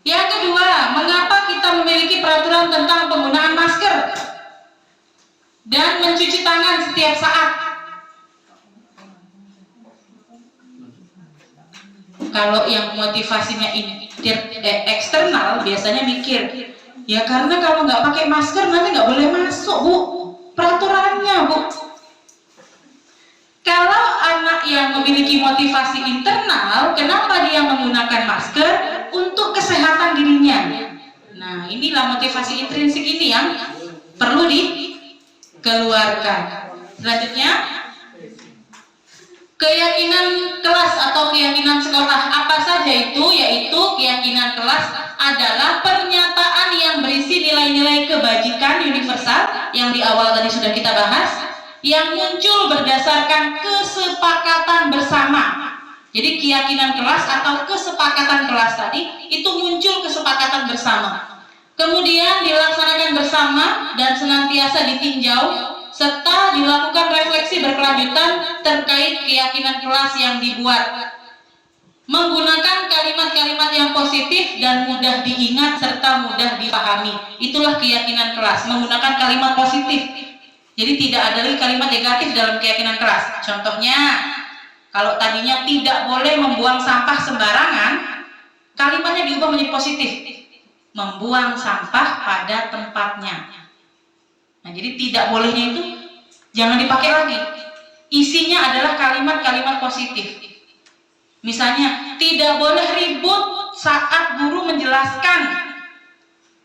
Yang kedua, mengapa kita memiliki peraturan tentang penggunaan masker dan mencuci tangan setiap saat? Kalau yang motivasinya eksternal biasanya mikir, ya karena kalau nggak pakai masker nanti nggak boleh masuk, Bu. Peraturannya, Bu. Kalau anak yang memiliki motivasi internal, kenapa dia menggunakan masker? Untuk kesehatan dirinya. Nah, inilah motivasi intrinsik ini yang perlu dikeluarkan. Selanjutnya, keyakinan kelas atau keyakinan sekolah. Apa saja itu? Yaitu keyakinan kelas adalah pernyataan yang berisi nilai-nilai kebajikan universal yang di awal tadi sudah kita bahas, yang muncul berdasarkan kesepakatan bersama. Jadi keyakinan kelas atau kesepakatan kelas tadi itu muncul kesepakatan bersama. Kemudian dilaksanakan bersama dan senantiasa ditinjau serta dilakukan refleksi berkelanjutan terkait keyakinan kelas yang dibuat. Menggunakan kalimat-kalimat yang positif dan mudah diingat serta mudah dipahami. Itulah keyakinan kelas, menggunakan kalimat positif. Jadi tidak ada lagi kalimat negatif dalam keyakinan kelas. Contohnya, kalau tadinya tidak boleh membuang sampah sembarangan, kalimatnya diubah menjadi positif. Membuang sampah pada tempatnya. Nah, jadi tidak bolehnya itu jangan dipakai lagi. Isinya adalah kalimat-kalimat positif. Misalnya, tidak boleh ribut saat guru menjelaskan.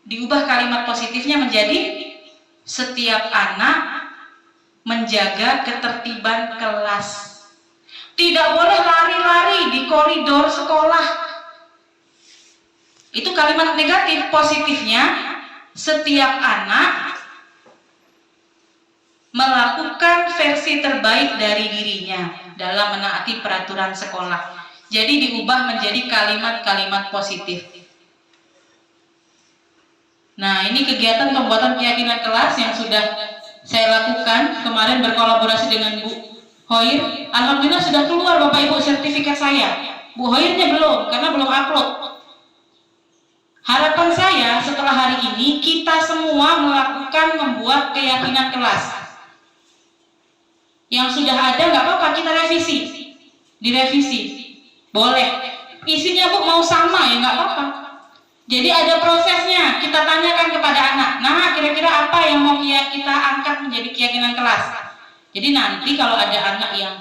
Diubah kalimat positifnya menjadi setiap anak menjaga ketertiban kelas. Tidak boleh lari-lari di koridor sekolah. Itu kalimat negatif. Positifnya, setiap anak melakukan versi terbaik dari dirinya dalam menaati peraturan sekolah. Jadi diubah menjadi kalimat-kalimat positif. Nah, ini kegiatan pembuatan keyakinan kelas yang sudah saya lakukan kemarin berkolaborasi dengan Bu Hoir. Alhamdulillah sudah keluar Bapak Ibu sertifikat saya. Bu Hoirnya belum, karena belum upload. Harapan saya setelah hari ini kita semua melakukan membuat keyakinan kelas. Yang sudah ada nggak apa-apa, kita revisi, direvisi, boleh. Isinya Bu mau sama ya nggak apa-apa. Jadi ada prosesnya, kita tanyakan kepada anak. Nah, kira-kira apa yang mau kita angkat menjadi keyakinan kelas? Jadi nanti kalau ada anak yang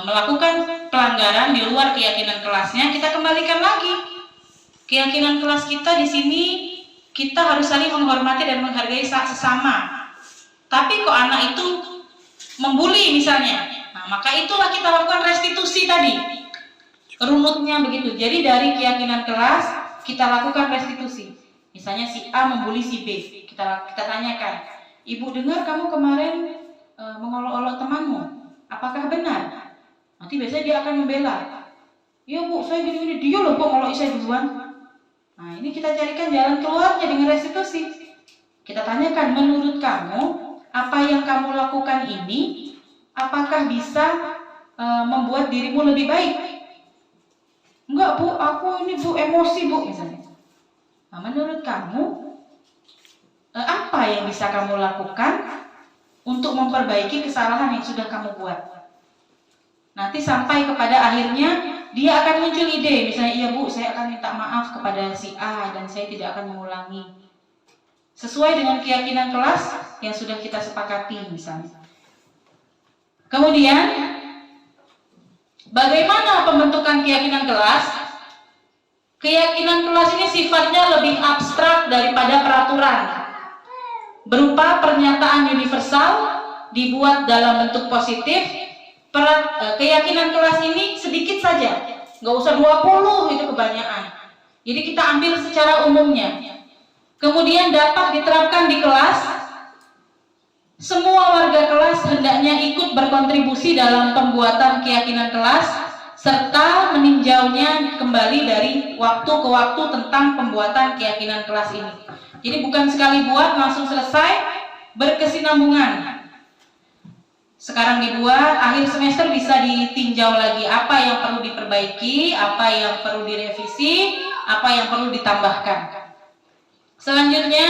melakukan pelanggaran di luar keyakinan kelasnya, kita kembalikan lagi. Keyakinan kelas kita di sini, kita harus saling menghormati dan menghargai sesama. Tapi kok anak itu membuli misalnya, nah maka itulah kita lakukan restitusi tadi. Runutnya begitu. Jadi dari keyakinan kelas kita lakukan restitusi. Misalnya si A membuli si B, kita tanyakan, Ibu dengar kamu kemarin mengolok-olok temanmu, apakah benar? Nanti biasanya dia akan membela. Iya Bu, saya gini-gini, dia loh Bu ngolok saya duluan. Nah ini kita carikan jalan keluarnya dengan restitusi. Kita tanyakan, menurut kamu apa yang kamu lakukan ini apakah bisa membuat dirimu lebih baik? Enggak Bu, aku ini Bu emosi Bu misalnya. Nah, menurut kamu apa yang bisa kamu lakukan untuk memperbaiki kesalahan yang sudah kamu buat? Nanti sampai kepada akhirnya dia akan muncul ide, misalnya, iya Bu, saya akan minta maaf kepada si A dan saya tidak akan mengulangi. Sesuai dengan keyakinan kelas yang sudah kita sepakati misalnya. Kemudian, bagaimana pembentukan keyakinan kelas? Keyakinan kelas ini sifatnya lebih abstrak daripada peraturan. Berupa pernyataan universal, dibuat dalam bentuk positif. Keyakinan kelas ini sedikit saja, nggak usah 20, itu kebanyakan. Jadi kita ambil secara umumnya. Kemudian dapat diterapkan di kelas. Semua warga kelas hendaknya ikut berkontribusi dalam pembuatan keyakinan kelas, serta meninjaunya kembali dari waktu ke waktu tentang pembuatan keyakinan kelas ini. Jadi bukan sekali buat langsung selesai, berkesinambungan. Sekarang dibuat, akhir semester bisa ditinjau lagi apa yang perlu diperbaiki, apa yang perlu direvisi, apa yang perlu ditambahkan. Selanjutnya,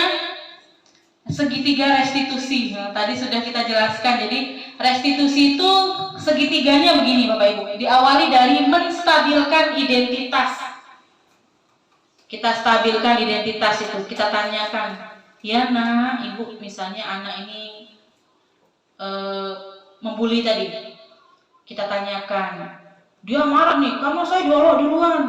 segitiga restitusi. Nah, tadi sudah kita jelaskan. Jadi restitusi itu segitiganya begini Bapak Ibu. Diawali dari menstabilkan identitas. Kita stabilkan identitas itu. Kita tanyakan, ya nak, Ibu misalnya anak ini membuli tadi, kita tanyakan, dia marah nih karena saya diolok duluan.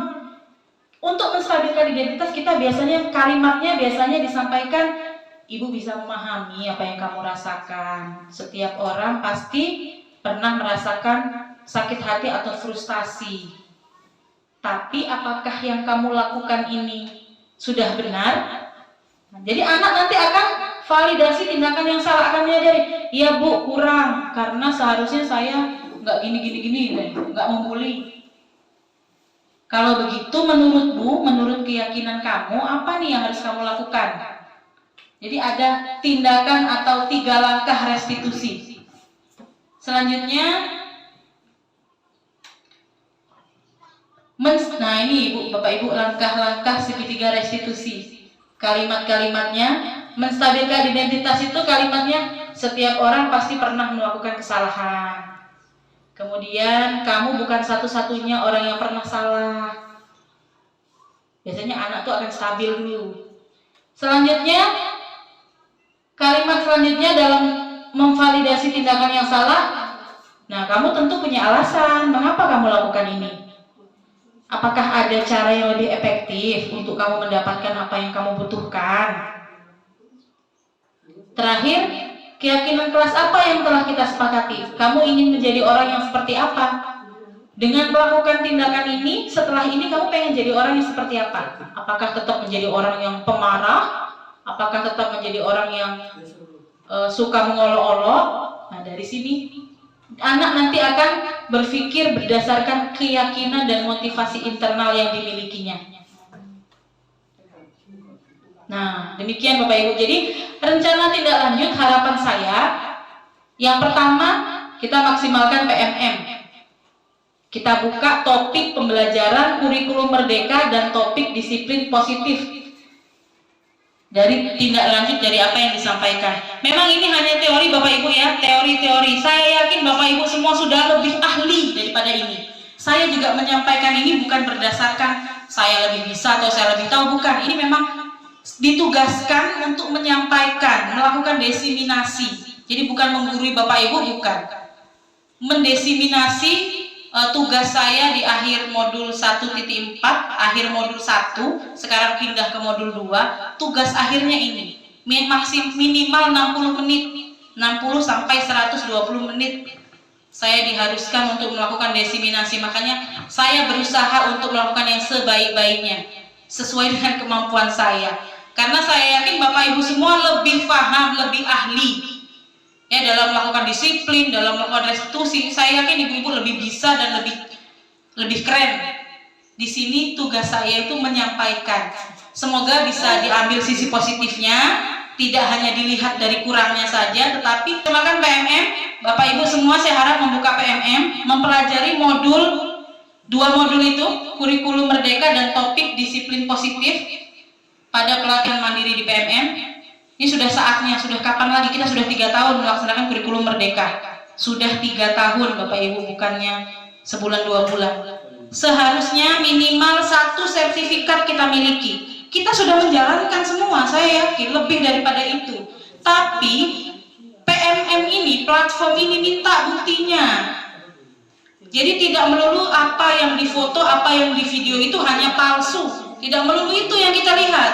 Untuk menstabilkan identitas kita biasanya kalimatnya disampaikan, Ibu bisa memahami apa yang kamu rasakan. Setiap orang pasti pernah merasakan sakit hati atau frustasi. Tapi apakah yang kamu lakukan ini sudah benar? Jadi anak nanti akan validasi tindakan yang salah, akan menyadari, iya Bu, kurang, karena seharusnya saya nggak gini, nggak membuli. Kalau begitu menurut Bu, menurut keyakinan kamu, apa nih yang harus kamu lakukan? Jadi ada tindakan atau 3 langkah restitusi. Selanjutnya, nah ini Ibu, Bapak Ibu, langkah-langkah segitiga restitusi. Kalimat-kalimatnya, menstabilkan identitas itu kalimatnya, setiap orang pasti pernah melakukan kesalahan. Kemudian kamu bukan satu-satunya orang yang pernah salah. Biasanya anak tuh akan stabil dulu. Selanjutnya, kalimat selanjutnya dalam memvalidasi tindakan yang salah. Nah, kamu tentu punya alasan mengapa kamu lakukan ini. Apakah ada cara yang lebih efektif untuk kamu mendapatkan apa yang kamu butuhkan? Terakhir, keyakinan kelas apa yang telah kita sepakati? Kamu ingin menjadi orang yang seperti apa? Dengan melakukan tindakan ini, setelah ini kamu pengen jadi orang yang seperti apa? Apakah tetap menjadi orang yang pemarah? Apakah tetap menjadi orang yang suka mengolok-olok? Nah, dari sini anak nanti akan berpikir berdasarkan keyakinan dan motivasi internal yang dimilikinya. Nah, demikian Bapak Ibu. Jadi, rencana tindak lanjut harapan saya, yang pertama, kita maksimalkan PMM. Kita buka topik pembelajaran kurikulum merdeka dan topik disiplin positif. Dari tindak lanjut dari apa yang disampaikan. Memang ini hanya teori Bapak Ibu ya, teori-teori. Saya yakin Bapak Ibu semua sudah lebih ahli daripada ini. Saya juga menyampaikan ini bukan berdasarkan saya lebih bisa atau saya lebih tahu, bukan. Ini memang ditugaskan untuk menyampaikan, melakukan desiminasi. Jadi bukan menggurui Bapak Ibu, bukan. Mendesiminasi tugas saya di akhir modul 1.4, akhir modul 1, sekarang pindah ke modul 2, tugas akhirnya ini. Minimal 60 menit, 60 sampai 120 menit. Saya diharuskan untuk melakukan desiminasi, makanya saya berusaha untuk melakukan yang sebaik-baiknya, sesuai dengan kemampuan saya. Karena saya yakin Bapak Ibu semua lebih paham, lebih ahli ya dalam melakukan disiplin, dalam melakukan restitusi. Saya yakin ibu-ibu lebih bisa dan lebih keren. Di sini tugas saya itu menyampaikan. Semoga bisa diambil sisi positifnya, tidak hanya dilihat dari kurangnya saja, tetapi makan PMM. Bapak Ibu semua saya harap membuka PMM, mempelajari modul 2 modul itu, kurikulum merdeka dan topik disiplin positif pada pelatihan mandiri di PMM. Ini sudah saatnya, sudah kapan lagi, kita sudah 3 tahun melaksanakan kurikulum merdeka. Sudah 3 tahun Bapak Ibu, bukannya sebulan 2 bulan. Seharusnya minimal 1 sertifikat kita miliki. Kita sudah menjalankan semua, saya yakin lebih daripada itu. Tapi PMM ini, platform ini minta buktinya. Jadi tidak melulu apa yang difoto, apa yang di video itu hanya palsu. Tidak melulu itu yang kita lihat.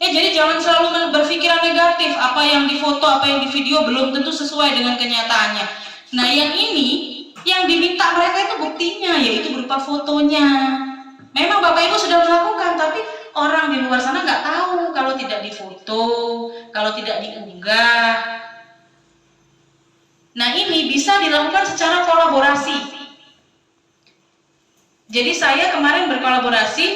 Jadi jangan selalu berpikiran negatif, apa yang difoto, apa yang di video belum tentu sesuai dengan kenyataannya. Nah yang ini, yang diminta mereka itu buktinya, yaitu berupa fotonya. Memang Bapak Ibu sudah melakukan, tapi orang di luar sana nggak tahu kalau tidak difoto, kalau tidak diunggah. Nah ini bisa dilakukan secara kolaborasi. Jadi saya kemarin berkolaborasi,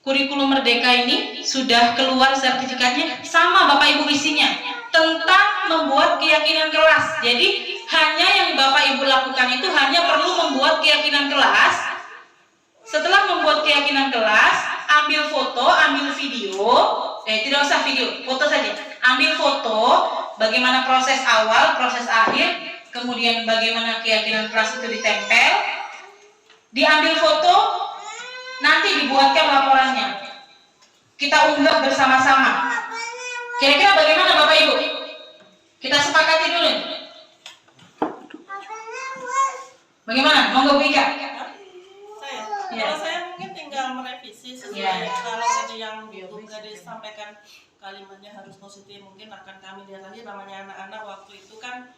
kurikulum Merdeka ini sudah keluar sertifikatnya, sama Bapak Ibu isinya tentang membuat keyakinan kelas. Jadi hanya yang Bapak Ibu lakukan itu hanya perlu membuat keyakinan kelas. Setelah membuat keyakinan kelas, ambil foto, ambil video, tidak usah video, foto saja. Ambil foto, bagaimana proses awal, proses akhir, kemudian bagaimana keyakinan kelas itu ditempel, diambil foto, nanti dibuatkan laporannya. Kita unggah bersama-sama. Kira-kira bagaimana Bapak Ibu? Kita sepakati dulu. Bagaimana? Monggo Bu Ika. Kalau saya mungkin tinggal merevisi sesuai kalau tadi yang juga disampaikan kalimatnya harus positif, mungkin akan kami lihat lagi, namanya anak-anak waktu itu kan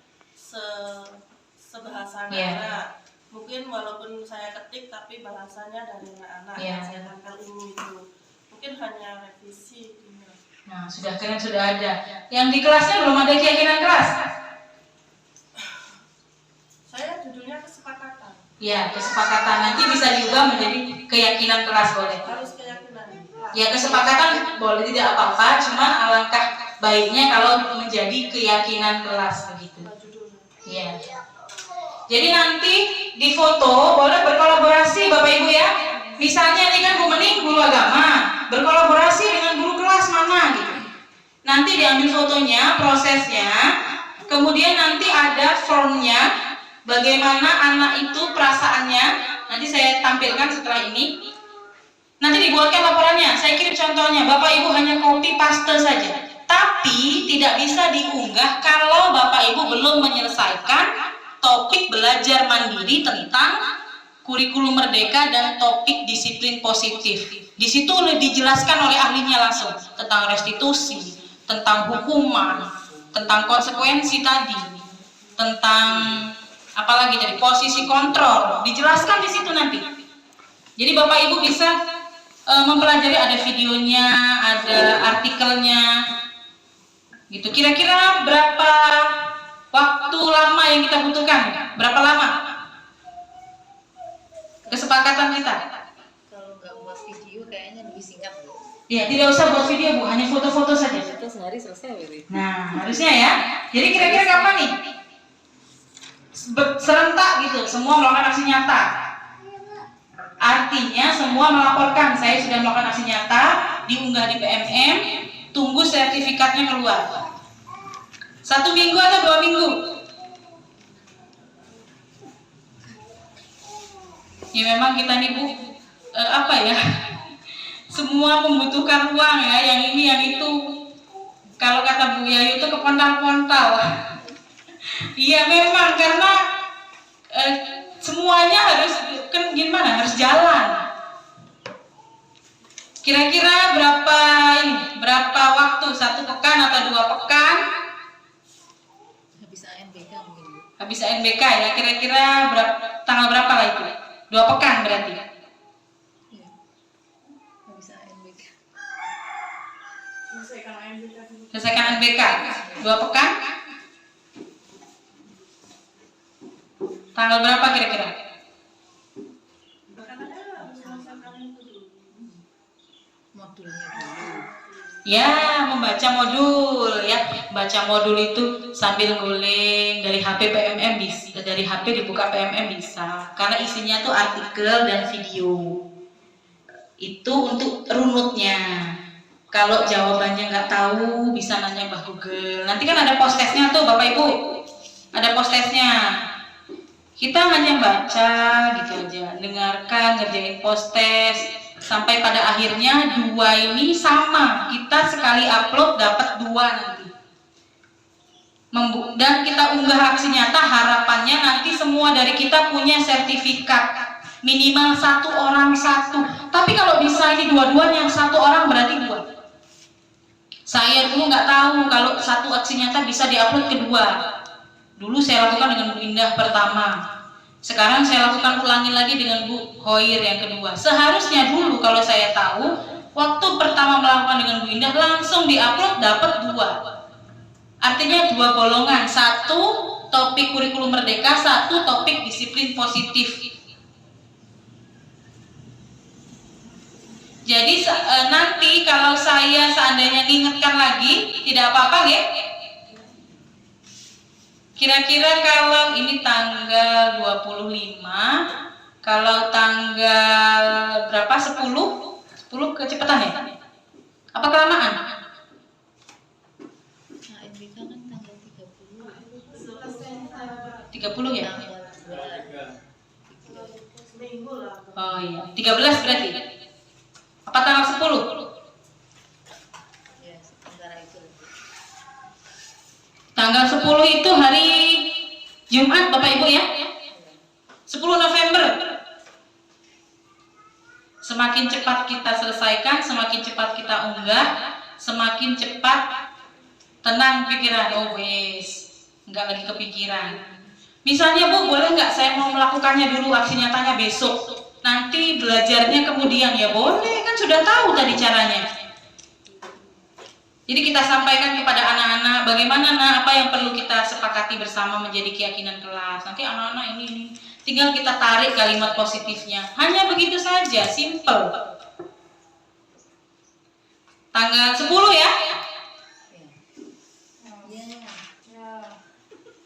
sebahasa negara. Mungkin walaupun saya ketik tapi bahasanya dari anak-anak yang saya tempel umum itu. Mungkin hanya revisi. Nah, sudah keren, sudah ada. Yang di kelasnya belum ada keyakinan kelas. Saya judulnya kesepakatan. Ya, kesepakatan nanti bisa diubah menjadi keyakinan kelas boleh. Harus keyakinan. Ya, kesepakatan boleh tidak apa-apa, cuma alangkah baiknya kalau menjadi keyakinan kelas begitu. Iya. Jadi nanti di foto boleh berkolaborasi Bapak Ibu ya. Misalnya ini kan Bu Mening guru agama, berkolaborasi dengan guru kelas mana gitu. Nanti diambil fotonya, prosesnya, kemudian nanti ada formnya, bagaimana anak itu perasaannya. Nanti saya tampilkan setelah ini. Nanti dibuatkan laporannya. Saya kirim contohnya. Bapak Ibu hanya copy paste saja. Tapi tidak bisa diunggah kalau Bapak Ibu belum menyelesaikan topik belajar mandiri tentang kurikulum Merdeka dan topik disiplin positif. Di situ dijelaskan oleh ahlinya langsung tentang restitusi, tentang hukuman, tentang konsekuensi tadi, tentang apalagi dari posisi kontrol, dijelaskan di situ nanti. Jadi Bapak Ibu bisa mempelajari, ada videonya, ada artikelnya, gitu. Kira-kira berapa waktu lama yang kita butuhkan? Berapa lama kesepakatan kita? Kalau nggak buat video kayaknya lebih singkat Bu. Ya, tidak usah buat video Bu, hanya foto-foto saja. Itu sehari selesai Bu. Nah, harusnya ya. Jadi kira-kira kapan nih? Serentak gitu, semua melakukan aksi nyata. Artinya semua melaporkan, saya sudah melakukan aksi nyata, diunggah di PMM, tunggu sertifikatnya keluar. 1 minggu atau 2 minggu? Ya memang kita nih Bu, apa ya, semua membutuhkan uang ya, yang ini yang itu. Kalau kata Bu Yayu itu kepontal-pontal. Iya memang, karena semuanya harus kan gimana, harus jalan. Kira-kira berapa waktu, 1 pekan atau 2 pekan? Habis ANBK mungkin Bu. Habis ANBK ya, kira-kira tanggal berapa lah itu? 2 pekan berarti. Iya. Habis ANBK. Selesaikan ANBK 2 pekan. Tanggal berapa kira-kira? Modulnya dulu. Ya, membaca modul ya. Baca modul itu sambil nguling dari HP PMM bisa, dari HP dibuka PMM bisa. Karena isinya tuh artikel dan video. Itu untuk runutnya. Kalau jawabannya nggak tahu, bisa nanya Mbak Google. Nanti kan ada post testnya tuh Bapak Ibu. Ada post testnya. Kita hanya baca gitu aja, dengarkan, ngerjain post-test, sampai pada akhirnya 2 ini sama. Kita sekali upload dapat 2 nanti. Dan kita unggah aksi nyata, harapannya nanti semua dari kita punya sertifikat. Minimal 1 orang 1. Tapi kalau bisa ini dua-duanya, 1 orang berarti 2. Saya dulu nggak tahu kalau 1 aksi nyata bisa diupload kedua. Dulu saya lakukan dengan Bu Indah pertama. Sekarang saya lakukan ulangi lagi dengan Bu Hoir yang kedua. Seharusnya dulu kalau saya tahu, waktu pertama melakukan dengan Bu Indah langsung diupload dapat 2. Artinya 2 golongan, 1 topik kurikulum merdeka, 1 topik disiplin positif. Jadi nanti kalau saya seandainya ingatkan lagi, tidak apa-apa ya. Kira-kira kalau ini tanggal 25, kalau tanggal berapa? 10 kecepatan ya? Apa kelamaan? Nah, MBK kan tanggal 30 ya? Seminggu lah. Oh iya, 13 berarti. Apa tanggal 10? ya, sementara itu. Tanggal 10 itu hari Jumat Bapak Ibu ya? 10 November. Semakin cepat kita selesaikan, semakin cepat kita unggah, semakin cepat tenang pikiran. Oh wes, nggak lagi kepikiran. Misalnya Bu, boleh nggak saya mau melakukannya dulu, aksi nyatanya besok, nanti belajarnya kemudian? Ya boleh, kan sudah tahu tadi caranya. Jadi kita sampaikan kepada anak-anak bagaimana apa yang perlu kita sepakati bersama menjadi keyakinan kelas. Nanti anak-anak ini tinggal kita tarik kalimat positifnya. Hanya begitu saja, simple. Tanggal 10 ya?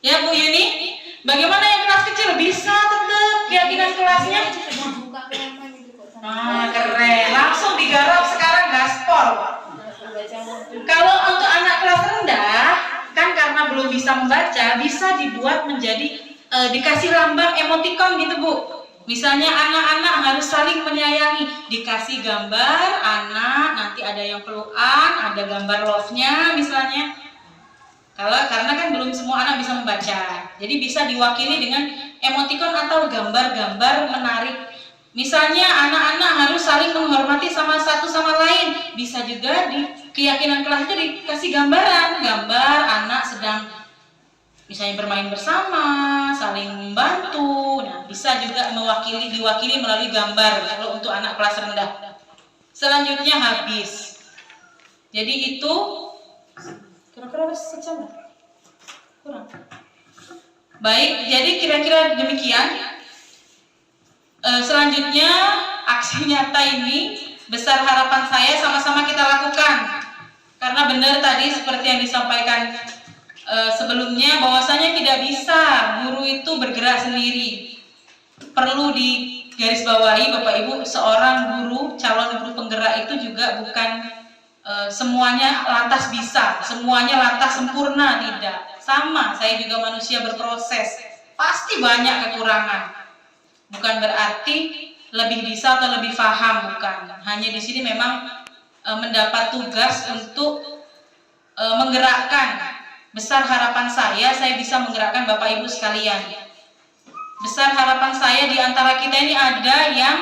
Ya Bu Yuni, bagaimana yang kelas kecil bisa tetap keyakinan kelasnya? Nah, keren. Langsung digarap sekarang gaspol. Kalau untuk anak kelas rendah, kan karena belum bisa membaca, bisa dibuat menjadi dikasih lambang emoticon gitu Bu. Misalnya anak-anak harus saling menyayangi, dikasih gambar anak, nanti ada yang pelukan, ada gambar love-nya misalnya. Karena kan belum semua anak bisa membaca, jadi bisa diwakili dengan emoticon atau gambar-gambar menarik. Misalnya anak-anak harus saling menghormati sama satu sama lain, bisa juga di keyakinan kelas itu dikasih gambar anak sedang misalnya bermain bersama, saling membantu. Nah, bisa juga diwakili melalui gambar kalau untuk anak kelas rendah. Selanjutnya habis. Jadi itu kira-kira sejam kurang. Baik, jadi kira-kira demikian. Selanjutnya aksi nyata ini besar harapan saya sama-sama kita lakukan. Karena benar tadi seperti yang disampaikan sebelumnya, bahwasanya tidak bisa guru itu bergerak sendiri. Perlu digarisbawahi Bapak Ibu, seorang guru, calon guru penggerak itu juga bukan semuanya lantas bisa, semuanya lantas sempurna, tidak. Sama, saya juga manusia berproses, pasti banyak kekurangan. Bukan berarti lebih bisa atau lebih paham, bukan. Hanya di sini memang mendapat tugas untuk menggerakkan. Besar harapan saya bisa menggerakkan Bapak Ibu sekalian. Besar harapan saya di antara kita ini ada yang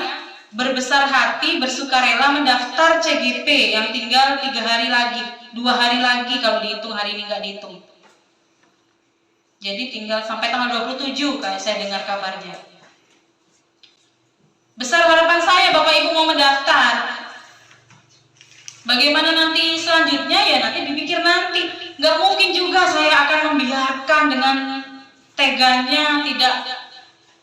berbesar hati, bersukarela mendaftar CGP yang tinggal 3 hari lagi, 2 hari lagi kalau dihitung, hari ini nggak dihitung. Jadi tinggal sampai tanggal 27 kayak saya dengar kabarnya. Besar harapan saya Bapak Ibu mau mendaftar. Bagaimana nanti selanjutnya ya nanti dipikir nanti. Nggak mungkin juga saya akan membiarkan dengan teganya tidak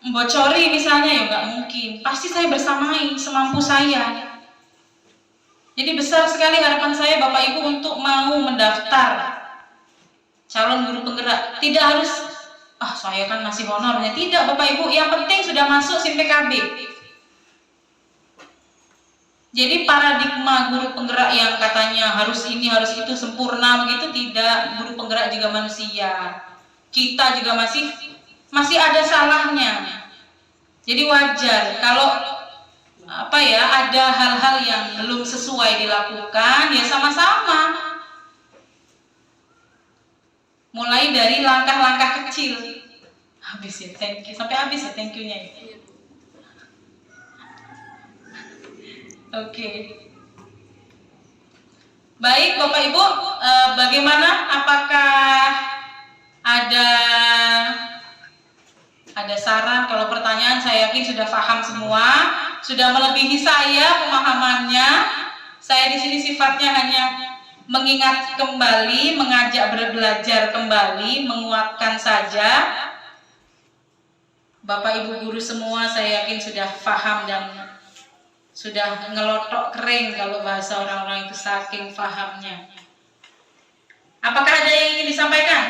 membocori misalnya, ya nggak mungkin. Pasti saya bersamai semampu saya. Jadi besar sekali harapan saya Bapak Ibu untuk mau mendaftar calon guru penggerak. Tidak harus saya kan masih honornya. Tidak Bapak Ibu, yang penting sudah masuk SIM PKB. Jadi paradigma guru penggerak yang katanya harus ini harus itu sempurna begitu, tidak. Guru penggerak juga manusia. Kita juga masih masih ada salahnya. Jadi wajar kalau ada hal-hal yang belum sesuai dilakukan, ya sama-sama. Mulai dari langkah-langkah kecil. Habis ya, thank you. Sampai habis ya thank you-nya. Oke. Baik Bapak Ibu, bagaimana? Apakah ada saran? Kalau pertanyaan saya yakin sudah paham semua, sudah melebihi saya pemahamannya. Saya di sini sifatnya hanya mengingat kembali, mengajak belajar kembali, menguatkan saja. Bapak Ibu guru semua saya yakin sudah paham dan sudah ngelotok kering kalau bahasa orang-orang itu saking pahamnya. Apakah ada yang ingin disampaikan?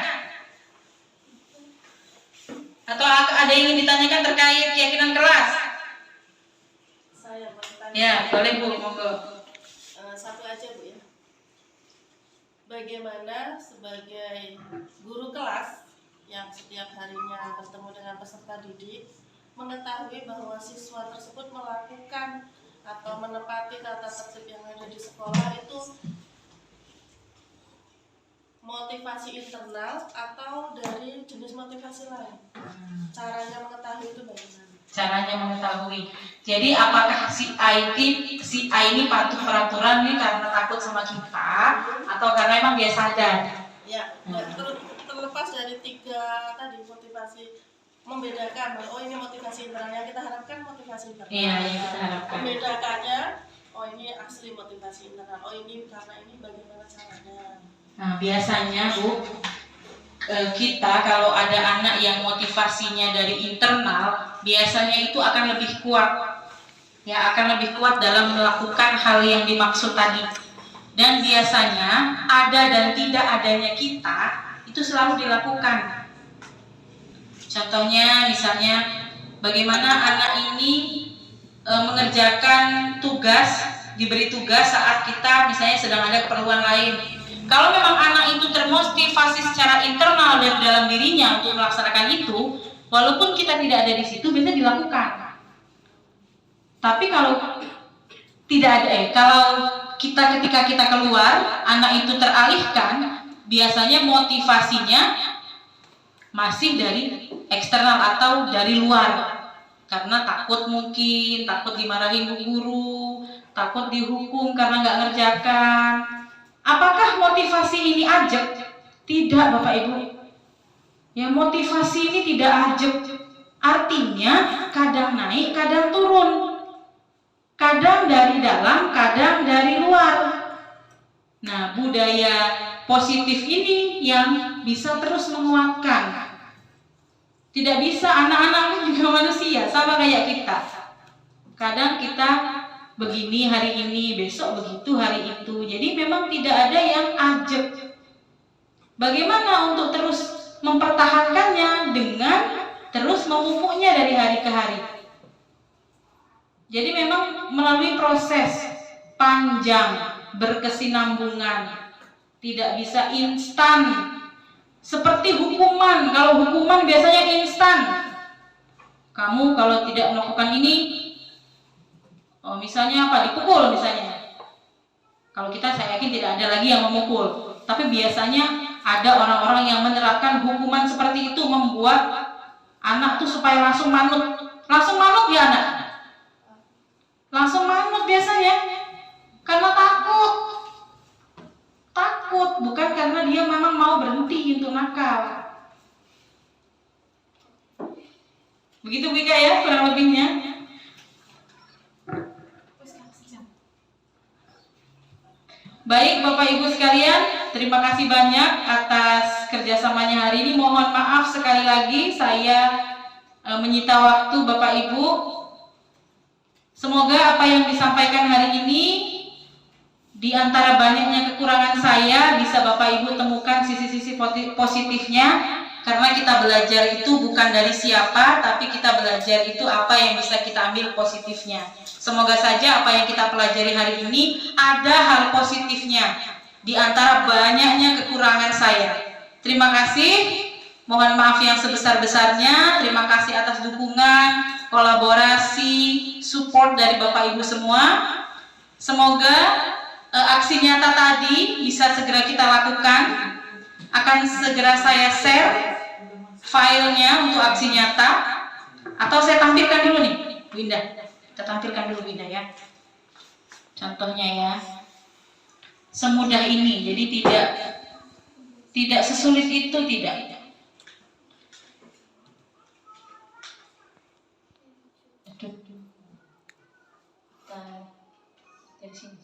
Atau ada yang ingin ditanyakan terkait keyakinan kelas? Saya mau tanya. Ya, boleh Bu, monggo. Satu aja Bu ya. Bagaimana sebagai guru kelas yang setiap harinya bertemu dengan peserta didik mengetahui bahwa siswa tersebut melakukan atau menepati tata tertib yang ada di sekolah itu motivasi internal atau dari jenis motivasi lain? Caranya mengetahui itu bagaimana? Caranya mengetahui. Jadi apakah si A ini patuh peraturan ini karena takut sama kita atau karena emang dia sadar? Ya, terlepas dari tiga tadi motivasi, membedakan oh ini motivasi internal yang kita harapkan motivasi internal. Iya, yang kita harapkan. Membedakannya, oh ini asli motivasi internal, oh ini karena ini bagaimana caranya. Nah, biasanya Bu, kita kalau ada anak yang motivasinya dari internal, biasanya itu akan lebih kuat. Ya, akan lebih kuat dalam melakukan hal yang dimaksud tadi. Dan biasanya ada dan tidak adanya kita itu selalu dilakukan. Contohnya misalnya bagaimana anak ini mengerjakan tugas, diberi tugas saat kita misalnya sedang ada keperluan lain. Kalau memang anak itu termotivasi secara internal dari dalam dirinya untuk melaksanakan itu, walaupun kita tidak ada di situ, bisa dilakukan. Tapi kalau tidak ada, kalau ketika kita keluar, anak itu teralihkan, biasanya motivasinya masih dari eksternal atau dari luar. Karena takut mungkin, takut dimarahin guru, takut dihukum karena nggak ngerjakan. Apakah motivasi ini ajak? Tidak Bapak Ibu. Ya, motivasi ini tidak ajak. Artinya kadang naik, kadang turun. Kadang dari dalam, kadang dari luar. Nah, budaya positif ini yang bisa terus menguatkan. Tidak bisa, anak-anak juga manusia, sama kayak kita. Kadang kita begini hari ini, besok begitu hari itu. Jadi memang tidak ada yang ajak. Bagaimana untuk terus mempertahankannya dengan terus memupuknya dari hari ke hari. Jadi memang melalui proses panjang, berkesinambungan. Tidak bisa instan. Seperti hukuman, kalau hukuman biasanya instan. Kamu kalau tidak melakukan ini, misalnya dipukul misalnya. Kalau kita saya yakin tidak ada lagi yang memukul. Tapi biasanya ada orang-orang yang menerapkan hukuman seperti itu membuat anak tuh supaya langsung manut. Langsung manut ya anak? Langsung manut biasanya. Karena takut. Takut, bukan karena dia memang mau berhenti untuk nakal. Begitu Bika ya, kurang lebihnya. Baik Bapak Ibu sekalian, terima kasih banyak atas kerjasamanya hari ini. Mohon maaf sekali lagi saya menyita waktu Bapak Ibu. Semoga apa yang disampaikan hari ini di antara banyaknya kekurangan saya bisa Bapak Ibu temukan sisi-sisi positifnya. Karena kita belajar itu bukan dari siapa, tapi kita belajar itu apa yang bisa kita ambil positifnya. Semoga saja apa yang kita pelajari hari ini ada hal positifnya di antara banyaknya kekurangan saya. Terima kasih. Mohon maaf yang sebesar-besarnya. Terima kasih atas dukungan, kolaborasi, support dari Bapak Ibu semua. Semoga aksi nyata tadi bisa segera kita lakukan. Akan segera saya share filenya untuk aksi nyata. Atau saya tampilkan dulu nih, Bu Indah. Kita tampilkan dulu Bu Indah ya. Contohnya ya. Semudah ini, jadi tidak sesulit itu, tidak. Dari sini.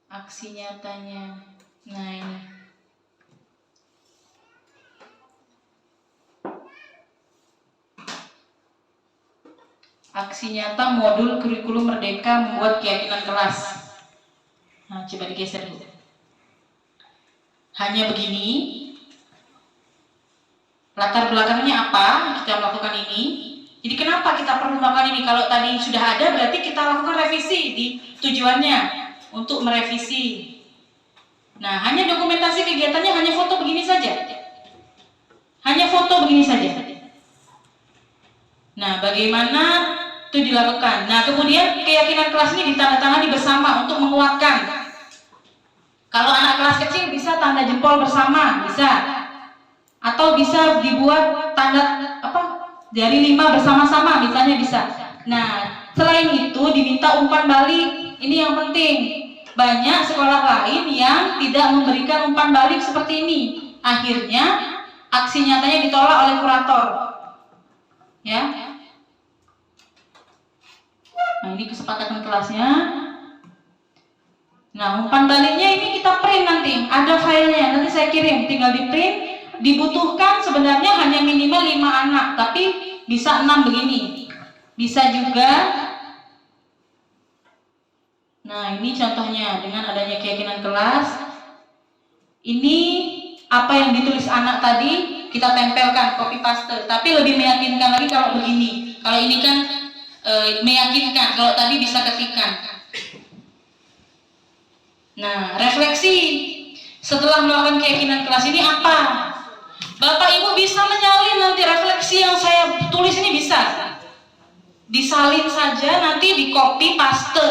Aksi nyatanya. Nah ini. Aksi nyata modul kurikulum Merdeka membuat keyakinan kelas. Nah, coba digeser dulu. Hanya begini. Latar belakangnya apa kita melakukan ini? Jadi kenapa kita perlu melakukan ini? Kalau tadi sudah ada, berarti kita lakukan revisi di tujuannya untuk merevisi. Nah, hanya dokumentasi kegiatannya hanya foto begini saja. Hanya foto begini saja. Nah, bagaimana itu dilakukan? Nah, kemudian keyakinan kelas ini ditandatangani bersama untuk menguatkan. Kalau anak kelas kecil bisa tanda jempol bersama, bisa. Atau bisa dibuat tanda jari 5 bersama-sama, misalnya bisa. Nah, selain itu diminta umpan balik. Ini yang penting. Banyak sekolah lain yang tidak memberikan umpan balik seperti ini. Akhirnya aksi nyatanya ditolak oleh kurator. Ya. Nah, ini kesepakatan kelasnya. Nah, umpan baliknya ini kita print nanti. Ada filenya, nanti saya kirim, tinggal di print. Dibutuhkan sebenarnya hanya minimal 5 anak, tapi bisa 6 begini. Bisa juga. Nah, ini contohnya dengan adanya keyakinan kelas. Ini apa yang ditulis anak tadi kita tempelkan, copy paste. Tapi lebih meyakinkan lagi kalau begini. Kalau ini kan meyakinkan, kalau tadi bisa ketikan. Nah, refleksi setelah melakukan keyakinan kelas ini apa? Bapak Ibu bisa menyalin nanti refleksi yang saya tulis ini bisa disalin saja, nanti di copy paste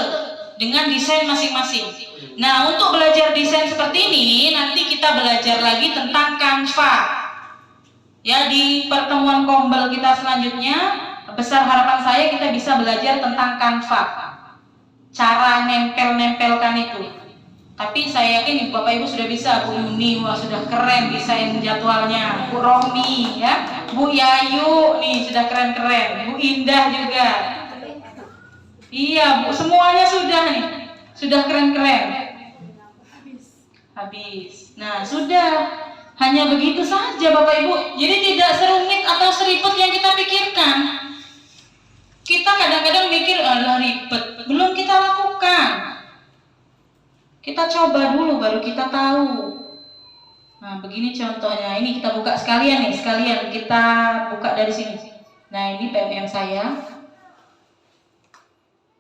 dengan desain masing-masing. Nah, untuk belajar desain seperti ini nanti kita belajar lagi tentang Canva. Ya, di pertemuan kombel kita selanjutnya, besar harapan saya kita bisa belajar tentang Canva. Cara nempel-nempelkan itu. Tapi saya yakin Bapak Ibu sudah bisa. Bu Yuni, wah sudah keren desain jadwalnya. Bu Romi, ya, Bu Yayu, nih sudah keren-keren. Bu Indah juga. Iya, Bu, semuanya sudah nih, sudah keren-keren. Habis. Nah, sudah. Hanya begitu saja Bapak Ibu. Jadi tidak serumit atau seribet yang kita pikirkan. Kita kadang-kadang mikir, alah ribet. Belum kita lakukan. Kita coba dulu baru kita tahu. Nah, begini contohnya. Ini kita buka sekalian nih, sekalian kita buka dari sini. Nah, ini PMM saya.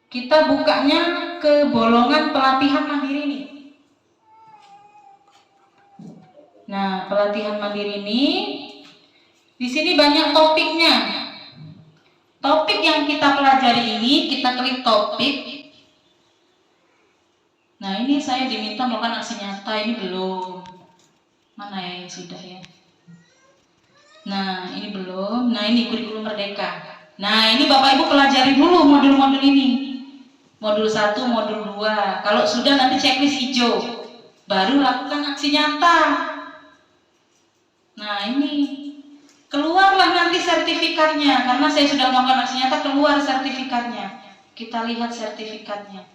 Kita bukanya ke bolongan pelatihan mandiri nih. Nah, pelatihan mandiri ini di sini banyak topiknya. Topik yang kita pelajari ini, kita klik topik. Nah, ini saya diminta melakukan aksi nyata, ini belum. Mana ya yang sudah ya? Nah, ini belum. Nah, ini kurikulum Merdeka. Nah, ini Bapak Ibu pelajari dulu modul-modul ini. Modul 1, modul 2. Kalau sudah nanti checklist hijau. Baru lakukan aksi nyata. Nah, ini keluarlah nanti sertifikatnya. Karena saya sudah melakukan aksi nyata, keluar sertifikatnya. Kita lihat sertifikatnya.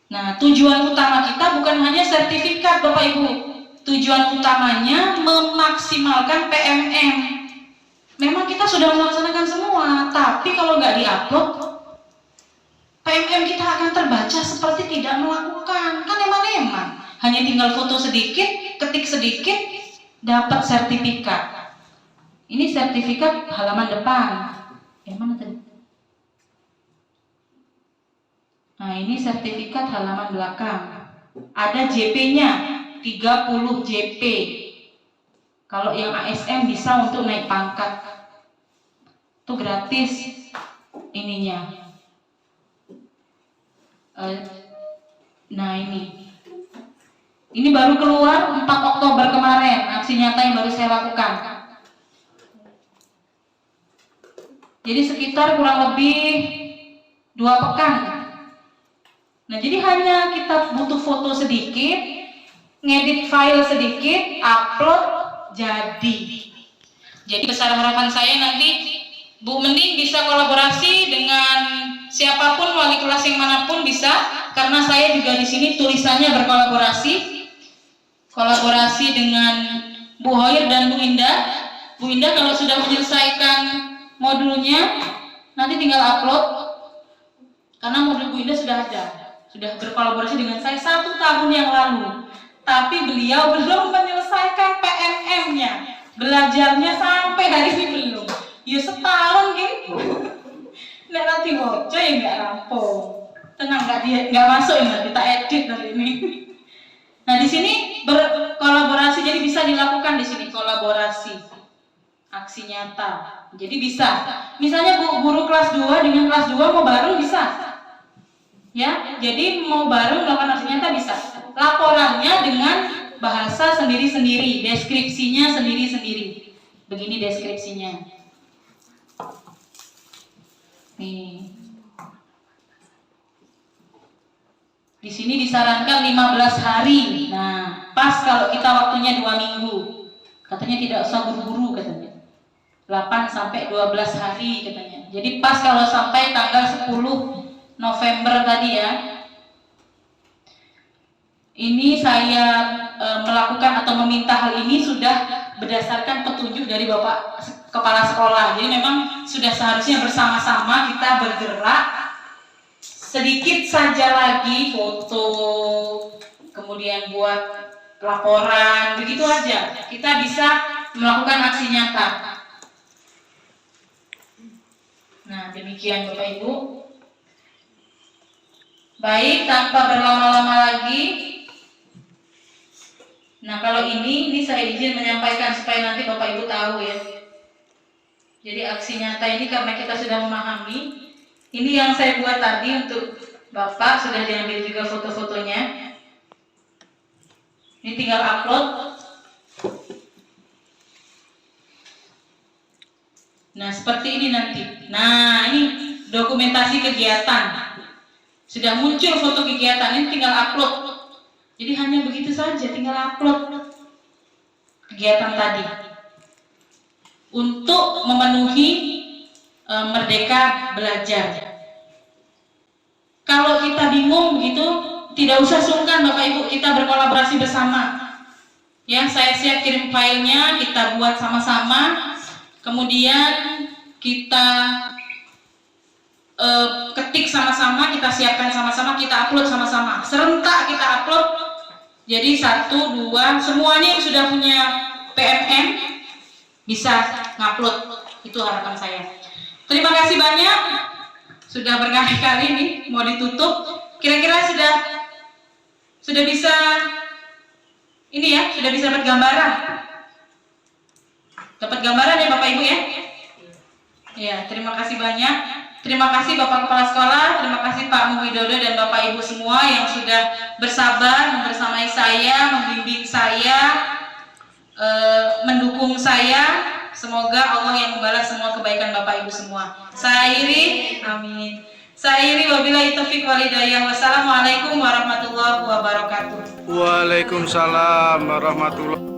Nah, tujuan utama kita bukan hanya sertifikat Bapak Ibu. Tujuan utamanya memaksimalkan PMM. Memang kita sudah melaksanakan semua, tapi kalau nggak diupload, PMM kita akan terbaca seperti tidak melakukan. Kan emang-emang. Hanya tinggal foto sedikit, ketik sedikit, dapat sertifikat. Ini sertifikat halaman depan. Yang mana tadi? Nah, ini sertifikat halaman belakang. Ada JP-nya 30 JP. Kalau yang ASM bisa untuk naik pangkat. Itu gratis ininya. Nah, ini baru keluar 4 Oktober kemarin, aksi nyata yang baru saya lakukan. Jadi sekitar kurang lebih 2 pekan. Nah, jadi hanya kita butuh foto sedikit, ngedit file sedikit, upload, jadi. Jadi besar harapan saya nanti Bu Mending bisa kolaborasi dengan siapapun, wali kelas yang manapun bisa, karena saya juga di sini tulisannya kolaborasi dengan Bu Hoir dan Bu Indah. Bu Indah kalau sudah menyelesaikan modulnya, nanti tinggal upload, karena modul Bu Indah sudah ada, sudah berkolaborasi dengan saya 1 tahun yang lalu, tapi beliau belum menyelesaikan PNM-nya, belajarnya sampai hari ini belum. Ya setahun gitu. Nek nanti ngoco ya nggak rampung. Tenang, nggak masuk ya, kita edit nanti ini. Nah, di sini berkolaborasi, jadi bisa dilakukan di sini kolaborasi aksi nyata. Jadi bisa. Misalnya guru kelas 2 dengan kelas 2 mau bareng bisa. Ya, jadi mau bareng melakukan aksi nyata bisa. Laporannya dengan bahasa sendiri-sendiri, deskripsinya sendiri-sendiri. Begini deskripsinya. Nih. Di sini disarankan 15 hari. Nah, pas kalau kita waktunya 2 minggu. Katanya tidak usah buru-buru katanya. 8 sampai 12 hari katanya. Jadi pas kalau sampai tanggal 10 November tadi ya. Ini saya melakukan atau meminta hal ini sudah berdasarkan petunjuk dari Bapak Kepala Sekolah. Jadi memang sudah seharusnya bersama-sama kita bergerak. Sedikit saja lagi foto, kemudian buat laporan, begitu aja kita bisa melakukan aksi nyata. Nah, demikian Bapak Ibu. Baik, tanpa berlama-lama lagi. Nah, kalau ini saya izin menyampaikan supaya nanti Bapak Ibu tahu ya. Jadi aksi nyata ini karena kita sudah memahami. Ini yang saya buat tadi untuk Bapak, sudah diambil juga foto-fotonya. Ini tinggal upload. Nah, seperti ini nanti. Nah, ini dokumentasi kegiatan. Sudah muncul foto kegiatan, ini tinggal upload. Jadi hanya begitu saja, tinggal upload kegiatan tadi. Untuk memenuhi Merdeka Belajar. Kalau kita bingung gitu, tidak usah sungkan Bapak Ibu, kita berkolaborasi bersama. Ya, saya siap kirim filenya, kita buat sama-sama. Kemudian kita ketik sama-sama, kita siapkan sama-sama, kita upload sama-sama. Serentak kita upload. Jadi 1, 2, semuanya yang sudah punya PNM bisa ngupload. Itu harapan saya. Terima kasih banyak. Sudah berkali-kali nih mau ditutup. Kira-kira sudah bisa ini ya, sudah bisa dapat gambaran. Dapat gambaran ya Bapak Ibu ya? Ya, terima kasih banyak. Terima kasih Bapak Kepala Sekolah, terima kasih Pak Muwidodo dan Bapak Ibu semua yang sudah bersabar membersamai saya, membimbing saya, mendukung saya. Semoga Allah yang membalas semua kebaikan Bapak Ibu semua. Saya akhiri, amin. Saya akhiri, wabillahi taufiq wal hidayah. Wassalamualaikum warahmatullahi wabarakatuh. Waalaikumsalam warahmatullahi